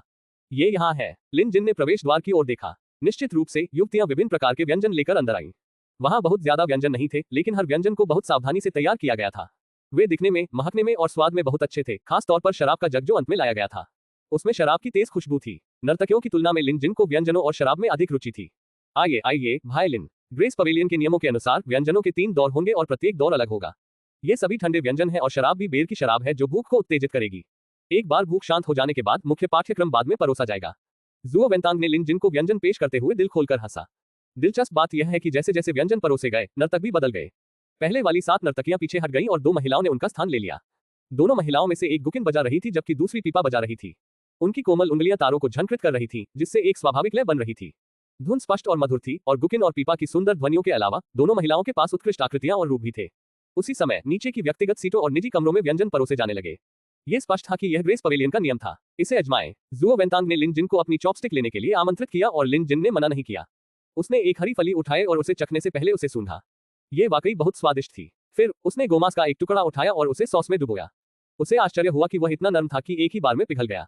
ये यहाँ है। लिन जिन ने प्रवेश द्वार की ओर देखा। निश्चित रूप से युवतियां विभिन्न प्रकार के व्यंजन लेकर अंदर आईं। वहां बहुत ज्यादा व्यंजन नहीं थे, लेकिन हर व्यंजन को बहुत सावधानी से तैयार किया गया था। वे दिखने में, महकने में और स्वाद में बहुत अच्छे थे। खास तौर पर शराब का जग जो अंत में लाया गया था, उसमें शराब की तेज खुशबू थी। नर्तकियों की तुलना में लिन जिन को व्यंजनों और शराब में अधिक रुचि थी। आइए आइए भाई लिन, ग्रेस पवेलियन के नियमों के अनुसार व्यंजनों के 3 दौर होंगे और प्रत्येक दौर अलग होगा। ये सभी ठंडे व्यंजन हैं और शराब भी बेर की शराब है जो भूख को उत्तेजित करेगी। एक बार भूख शांत हो जाने के बाद मुख्य पाठ्यक्रम बाद में परोसा जाएगा। ज़ुओ वेंतांग ने लिन जिन को व्यंजन पेश करते हुए दिल खोलकर हंसा। दिलचस्प बात यह है कि जैसे जैसे व्यंजन परोसे गए, नर्तक भी बदल गए। पहले वाली 7 नर्तकियां पीछे हट गईं और 2 महिलाओं ने उनका स्थान ले लिया। दोनों महिलाओं में से एक गुकिन बजा रही थी जबकि दूसरी पीपा बजा रही थी। उनकी कोमल उंगलियां तारों को झनकृत कर रही थीं, जिससे एक स्वाभाविक लय बन रही थी। धुन स्पष्ट और मधुर थी और गुकिन और पीपा की सुंदर ध्वनियों के अलावा दोनों महिलाओं के पास उत्कृष्ट आकृतियां और रूप भी थे। उसी समय नीचे की व्यक्तिगत सीटों और निजी कमरों में व्यंजन परोसे जाने लगे। यह स्पष्ट था कि यह ग्रेस पवेलियन का नियम था। इसे अजमाएं। जुओ वेंतांग ने लिन जिन को अपनी चॉपस्टिक लेने के लिए आमंत्रित किया और लिन जिन ने मना नहीं किया। उसने एक हरी फली उठाई और उसे चखने से पहले उसे सूंघा। ये वाकई बहुत स्वादिष्ट थी। फिर उसने गोमांस का एक टुकड़ा उठाया और उसे सॉस में डुबोया। उसे आश्चर्य हुआ कि वह इतना नरम था कि एक ही बार में पिघल गया।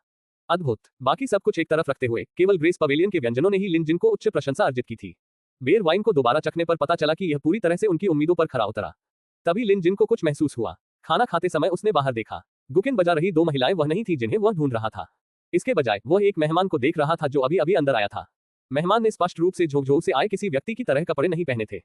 अद्भुत। बाकी सब कुछ एक तरफ रखते हुए केवल ग्रेस पवेलियन के व्यंजनों ने ही लिन जिन को उच्च प्रशंसा अर्जित की थी। बेर वाइन को दोबारा चखने पर पता चला कि यह पूरी तरह से उनकी उम्मीदों पर खरा उतरा। तभी लिन जिन को कुछ महसूस हुआ। खाना खाते समय उसने बाहर देखा। गुकिन बजा रही दो महिलाएं वह नहीं थी जिन्हें वह ढूंढ रहा था। इसके बजाय वह एक मेहमान को देख रहा था जो अभी अभी अंदर आया था। मेहमान ने स्पष्ट रूप से झोंकझोंक से आए किसी व्यक्ति की तरह कपड़े नहीं पहने थे।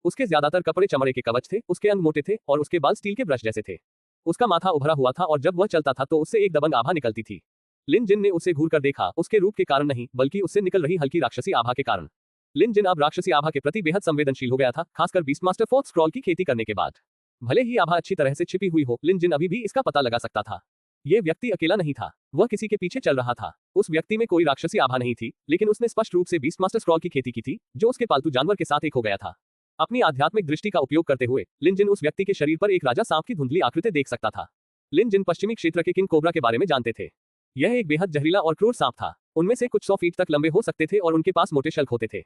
उसके ज्यादातर कपड़े चमड़े के कवच थे, उसके अंग मोटे थे और उसके बाल स्टील के ब्रश जैसे थे। उसका माथा उभरा हुआ था और जब वह चलता था तो उससे एक दबंग आभा निकलती थी। लिन जिन ने उसे घूर कर देखा, उसके रूप के कारण नहीं बल्कि उससे निकल रही हल्की राक्षसी आभा के कारण। लिन जिन अब राक्षसी आभा के प्रति बेहद संवेदनशील हो गया था, खासकर बीस्टमास्टर फोर्थ स्क्रॉल की खेती करने के बाद। भले ही आभा अच्छी तरह से छिपी हुई हो, लिन जिन अभी भी इसका पता लगा सकता था। यह व्यक्ति अकेला नहीं था, वह किसी के पीछे चल रहा था। उस व्यक्ति में कोई राक्षसी आभा नहीं थी, लेकिन उसने स्पष्ट रूप से बीस्टमास्टर स्क्रॉल की खेती की थी, जो उसके पालतू जानवर के साथ एक हो गया था। अपनी आध्यात्मिक दृष्टि का उपयोग करते हुए लिन जिन उस व्यक्ति के शरीर पर एक राजा सांप की धुंधली आकृति देख सकता था। लिन जिन पश्चिमी क्षेत्र के किंग कोबरा के बारे में जानते थे। यह एक बेहद जहरीला और क्रूर सांप था। उनमें से कुछ 100 फीट तक लंबे हो सकते थे और उनके पास मोटे शल्क होते थे।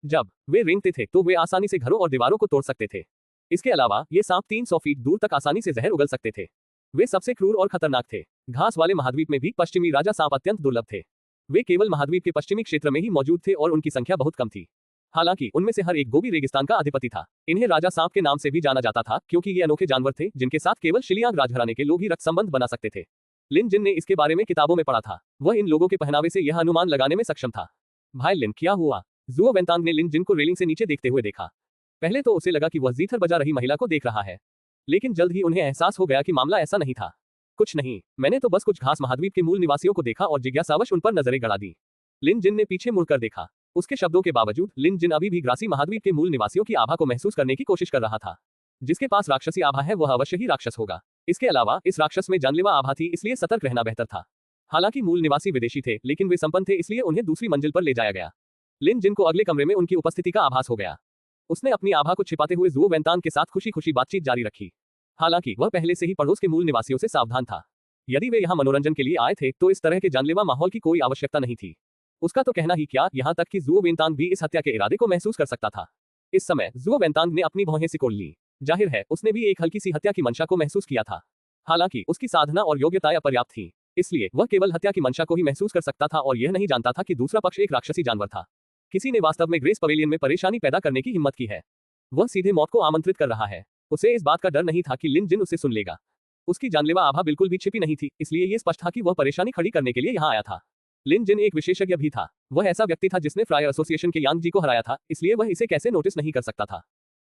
जब वे रेंगते थे तो वे आसानी से घरों और दीवारों को तोड़ सकते थे। इसके अलावा ये सांप 300 फीट दूर तक आसानी से जहर उगल सकते थे। वे सबसे क्रूर और खतरनाक थे। घास वाले महाद्वीप में भी पश्चिमी राजा सांप अत्यंत दुर्लभ थे। वे केवल महाद्वीप के पश्चिमी क्षेत्र में ही मौजूद थे और उनकी संख्या बहुत कम थी। हालांकि उनमें से हर एक गोबी रेगिस्तान का अधिपति था। इन्हें राजा सांप के नाम से भी जाना जाता था क्योंकि ये अनोखे जानवर थे जिनके साथ केवल शिलियांग राजघराने के लोग ही रक्त संबंध बना सकते थे। लिन जिन ने इसके बारे में किताबों में पढ़ा था। वह इन लोगों के पहनावे से यह अनुमान लगाने में सक्षम था। भाई लिन, क्या हुआ? जुओ वेंतांग ने लिन जिन को रेलिंग से नीचे देखते हुए देखा। पहले तो उसे लगा कि वह जीथर बजा रही महिला को देख रहा है, लेकिन जल्द ही उन्हें एहसास हो गया कि मामला ऐसा नहीं था। कुछ नहीं, मैंने तो बस कुछ घास महाद्वीप के मूल निवासियों को देखा और जिज्ञासावश उन पर नजरें गड़ा दी। लिन जिन ने पीछे मुड़कर देखा। उसके शब्दों के बावजूद लिन जिन अभी भी ग्रासी महाद्वीप के मूल निवासियों की आभा को महसूस करने की कोशिश कर रहा था। जिसके पास राक्षसी आभा है वह अवश्य ही राक्षस होगा। इसके अलावा इस राक्षस में जानलेवा आभा थी, इसलिए सतर्क रहना बेहतर था। हालांकि मूल निवासी विदेशी थे, लेकिन वे संपन्न थे, इसलिए उन्हें दूसरी मंजिल पर ले जाया गया। लिन जिन को अगले कमरे में उनकी उपस्थिति का आभास हो गया। उसने अपनी आभा को छिपाते हुए जुओ वेंतांग के साथ खुशी खुशी बातचीत जारी रखी। हालांकि वह पहले से ही पड़ोस के मूल निवासियों से सावधान था। यदि वे यहाँ मनोरंजन के लिए आए थे तो इस तरह के जानलेवा माहौल की कोई आवश्यकता नहीं थी। उसका तो कहना ही क्या, यहाँ तक कि जुओ वेंतांग भी इस हत्या के इरादे को महसूस कर सकता था। इस समय जुओ वेंतांग ने अपनी भौहें सिकोड़ ली। जाहिर है उसने भी एक हल्की सी हत्या की मंशा को महसूस किया था। हालांकि उसकी साधना और योग्यताएं अपर्याप्त थी, इसलिए वह केवल हत्या की मंशा को ही महसूस कर सकता था और यह नहीं जानता था कि दूसरा पक्ष एक राक्षसी जानवर था। किसी ने वास्तव में ग्रेस पवेलियन में परेशानी पैदा करने की हिम्मत की है। वह सीधे मौत को आमंत्रित कर रहा है। उसे इस बात का डर नहीं था कि लिन जिन उसे सुन लेगा। उसकी जानलेवा आभा बिल्कुल भी छिपी नहीं थी, इसलिए यह स्पष्ट था कि वह परेशानी खड़ी करने के लिए यहाँ आया था। लिन जिन एक विशेषज्ञ भी था। वह ऐसा व्यक्ति था जिसने फ्रायर एसोसिएशन के यांग जी को हराया था, इसलिए वह इसे कैसे नोटिस नहीं कर सकता था।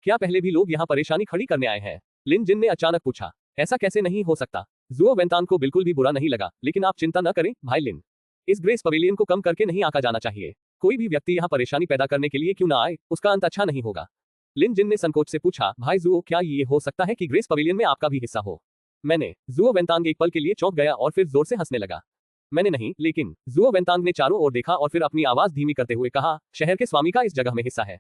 क्या पहले भी लोग यहाँ परेशानी खड़ी करने आए हैं? लिन जिन ने अचानक पूछा। ऐसा कैसे नहीं हो सकता? जुओ वेंतांग को बिल्कुल भी बुरा नहीं लगा, लेकिन आप चिंता न करें भाई लिन। इस ग्रेस पवेलियन को कम करके नहीं आंका जाना चाहिए। कोई भी व्यक्ति यहाँ परेशानी पैदा करने के लिए क्यों ना आए, उसका अंत अच्छा नहीं होगा। लिन जिन ने संकोच से पूछा, भाई जुओ, क्या ये हो सकता है कि ग्रेस पवेलियन में आपका भी हिस्सा हो? मैंने। जुओ वेंतांग एक पल के लिए चौंक गया और फिर जोर से हंसने लगा। मैंने नहीं, लेकिन। जुओ वेंतांग ने चारों ओर देखा और फिर अपनी आवाज धीमी करते हुए कहा, शहर के स्वामी का इस जगह में हिस्सा है।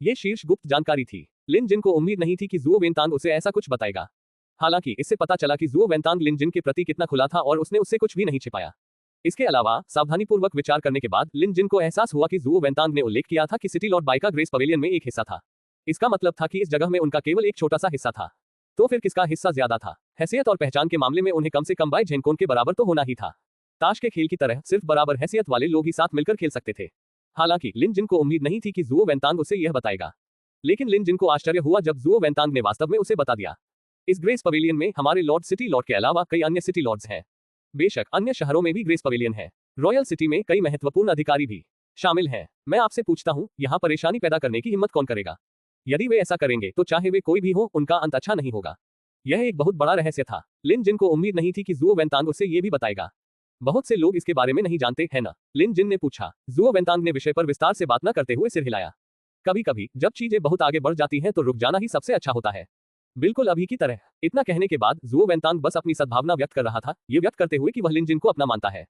ये शीर्ष गुप्त जानकारी थी। लिन जिन को उम्मीद नहीं थी कि जुओ वेंतांग उसे ऐसा कुछ बताएगा। हालांकि इससे पता चला कि जुओ वेंतांग लिन जिन के प्रति कितना खुला था और उसने उससे कुछ भी नहीं छिपाया। इसके अलावा सावधानीपूर्वक विचार करने के बाद लिन जिन को एहसास हुआ कि जुओ वेंतांग ने उल्लेख किया था कि सिटी लॉर्ड बाई का ग्रेस पवेलियन में एक हिस्सा था। इसका मतलब था कि इस जगह में उनका केवल एक छोटा सा हिस्सा था। तो फिर किसका हिस्सा ज्यादा था? हैसियत और पहचान के मामले में उन्हें कम से कम बाई झेनकोन के बराबर तो होना ही था। ताश के खेल की तरह सिर्फ बराबर हैसियत वाले लोग ही साथ मिलकर खेल सकते थे। हालांकि लिन जिन को उम्मीद नहीं थी कि जुओ वेंतांग उसे यह बताएगा, लेकिन लिन जिन को आश्चर्य हुआ जब जुओ वेंतांग ने वास्तव में उसे बता दिया। इस ग्रेस पवेलियन में हमारे लॉर्ड सिटी लॉर्ड के अलावा कई अन्य सिटी लॉर्ड्स हैं। बेशक अन्य शहरों में भी ग्रेस पवेलियन है। रॉयल सिटी में कई महत्वपूर्ण अधिकारी भी शामिल हैं। मैं आपसे पूछता हूँ, यहाँ परेशानी पैदा करने की हिम्मत कौन करेगा? यदि वे ऐसा करेंगे तो चाहे वे कोई भी हो, उनका अंत अच्छा नहीं होगा। यह एक बहुत बड़ा रहस्य था। लिन जिन को उम्मीद नहीं थी कि जुओ वेंतांग उसे ये भी बताएगा। बहुत से लोग इसके बारे में नहीं जानते हैं ना? लिन जिन ने पूछा। जुओ वेंतांग ने विषय पर विस्तार से बात न करते हुए सिर हिलाया। कभी कभी जब चीजें बहुत आगे बढ़ जाती हैं तो रुक जाना ही सबसे अच्छा होता है, बिल्कुल अभी की तरह। इतना कहने के बाद जुओ वेंतांग बस अपनी सद्भावना व्यक्त कर रहा था, ये व्यक्त करते हुए कि वह लिन जिन को अपना मानता है।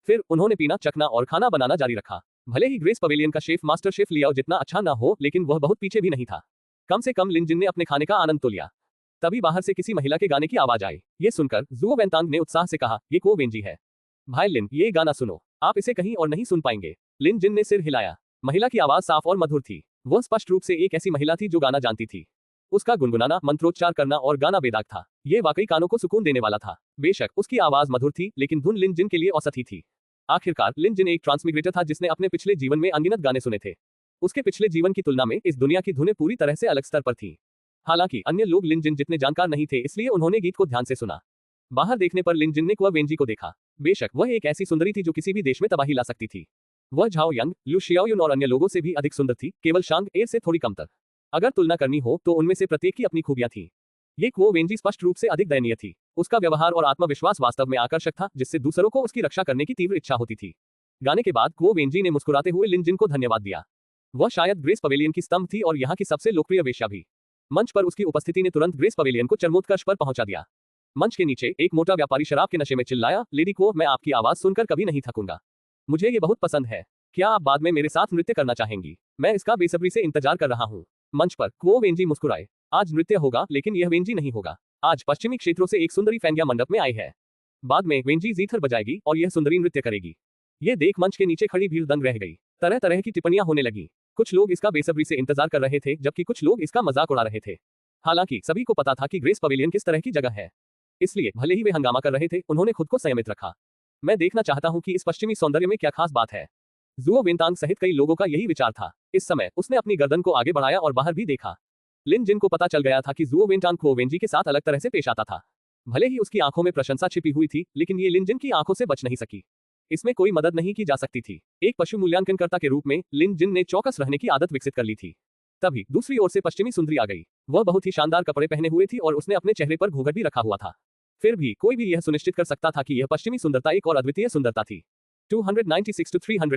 फिर उन्होंने पीना, चखना और खाना बनाना जारी रखा। भले ही ग्रेस पवेलियन का शेफ मास्टर शेफ लियाओ जितना अच्छा ना हो, लेकिन वह बहुत पीछे भी नहीं था। कम से कम लिन जिन ने अपने खाने का आनंद तो लिया। तभी बाहर से किसी महिला के गाने की आवाज आई। ये सुनकर ज़ुओ वेनतांग ने उत्साह से कहा, ये को वेंजी है। भाई लिन, ये गाना सुनो, आप इसे कहीं और नहीं सुन पाएंगे। लिन जिन ने सिर हिलाया। महिला की आवाज साफ और मधुर थी। वह स्पष्ट रूप से एक ऐसी महिला थी जो गाना जानती थी। उसका गुनगुनाना, मंत्रोच्चार करना और गाना बेदाग था। ये वाकई कानों को सुकून देने वाला था। बेशक उसकी आवाज मधुर थी, लेकिन धुन लिन जिन के लिए औसत ही थी। आखिरकार लिन जिन एक ट्रांसमिग्रेटर था जिसने अपने पिछले जीवन में अनगिनत गाने सुने थे। उसके पिछले जीवन की तुलना में इस दुनिया की धुनें पूरी तरह से अलग स्तर पर थी। हालांकि अन्य लोग लिन जिन जितने जानकार नहीं थे, इसलिए उन्होंने गीत को ध्यान से सुना। बाहर देखने पर लिन जिन ने क्वा वेंजी को देखा। बेशक वह एक ऐसी सुंदरी थी जो किसी भी देश में तबाही ला सकती थी। वह झाओ यंग, लू शियाओयुन और अन्य लोगों से भी अधिक सुंदर थी, केवल शांग एर से थोड़ी कमतर। अगर तुलना करनी हो तो उनमें से प्रत्येक की अपनी खूबियां थी। ये क्वो वेंजी स्पष्ट रूप से अधिक दयनीय थी। उसका व्यवहार और आत्मविश्वास वास्तव में आकर्षक था, जिससे दूसरों को उसकी रक्षा करने की तीव्र इच्छा होती थी। गाने के बाद क्वो वेंजी ने मुस्कुराते हुए लिन जिन को धन्यवाद दिया। वह शायद ग्रेस पवेलियन की स्तंभ थी और यहाँ की सबसे लोकप्रिय वेश्या भी। मंच पर उसकी उपस्थिति ने तुरंत ग्रेस पवेलियन को चरमोत्कर्ष पर पहुंचा दिया। मंच के नीचे एक मोटा व्यापारी शराब के नशे में चिल्लाया, लेडी क्वो, मैं आपकी आवाज सुनकर कभी नहीं थकूंगा। मुझे ये बहुत पसंद है। क्या आप बाद में मेरे साथ नृत्य करना चाहेंगी? मैं इसका बेसब्री से इंतजार कर रहा हूँ। मंच पर क्वो वेंजी मुस्कुराए। आज नृत्य होगा, लेकिन यह वेंजी नहीं होगा। आज पश्चिमी क्षेत्रों से एक सुंदरी फैंग्या मंडप में आई है। बाद में वेंजी जीथर बजाएगी और यह सुंदरी नृत्य करेगी। ये देख मंच के नीचे खड़ी भीड़ दंग रह गई। तरह तरह की टिप्पणियां होने लगी। कुछ लोग इसका बेसब्री से इंतजार कर रहे थे, जबकि कुछ लोग इसका मजाक उड़ा रहे थे। हालांकि सभी को पता था कि ग्रेस पवेलियन किस तरह की जगह है, इसलिए भले ही वे हंगामा कर रहे थे, उन्होंने खुद को संयमित रखा। मैं देखना चाहता हूं कि इस पश्चिमी सौंदर्य में क्या खास बात है। ज़ुओ वेनतांग सहित कई लोगों का यही विचार था। इस समय उसने अपनी गर्दन को आगे बढ़ाया और बाहर भी देखा। लिन जिन को पता चल गया था कि ज़ुओ वेनतांग क्वो वेंजी के साथ अलग तरह से पेश आता था। भले ही उसकी आंखों में प्रशंसा छिपी हुई थी, लेकिन ये लिन जिन की आंखों से बच नहीं सकी। इसमें कोई मदद नहीं की जा सकती थी। एक पशु मूल्यांकनकर्ता के रूप में लिन जिन ने चौकस रहने की आदत विकसित कर ली थी। तभी दूसरी ओर से पश्चिमी सुंदरी आ गई। वह बहुत ही शानदार कपड़े पहने हुए थी और उसने अपने चेहरे पर घूंघट भी रखा हुआ था। फिर भी कोई भी यह सुनिश्चित कर सकता था कि यह पश्चिमी सुंदरता एक और अद्वितीय सुंदरता थी। 296 to 300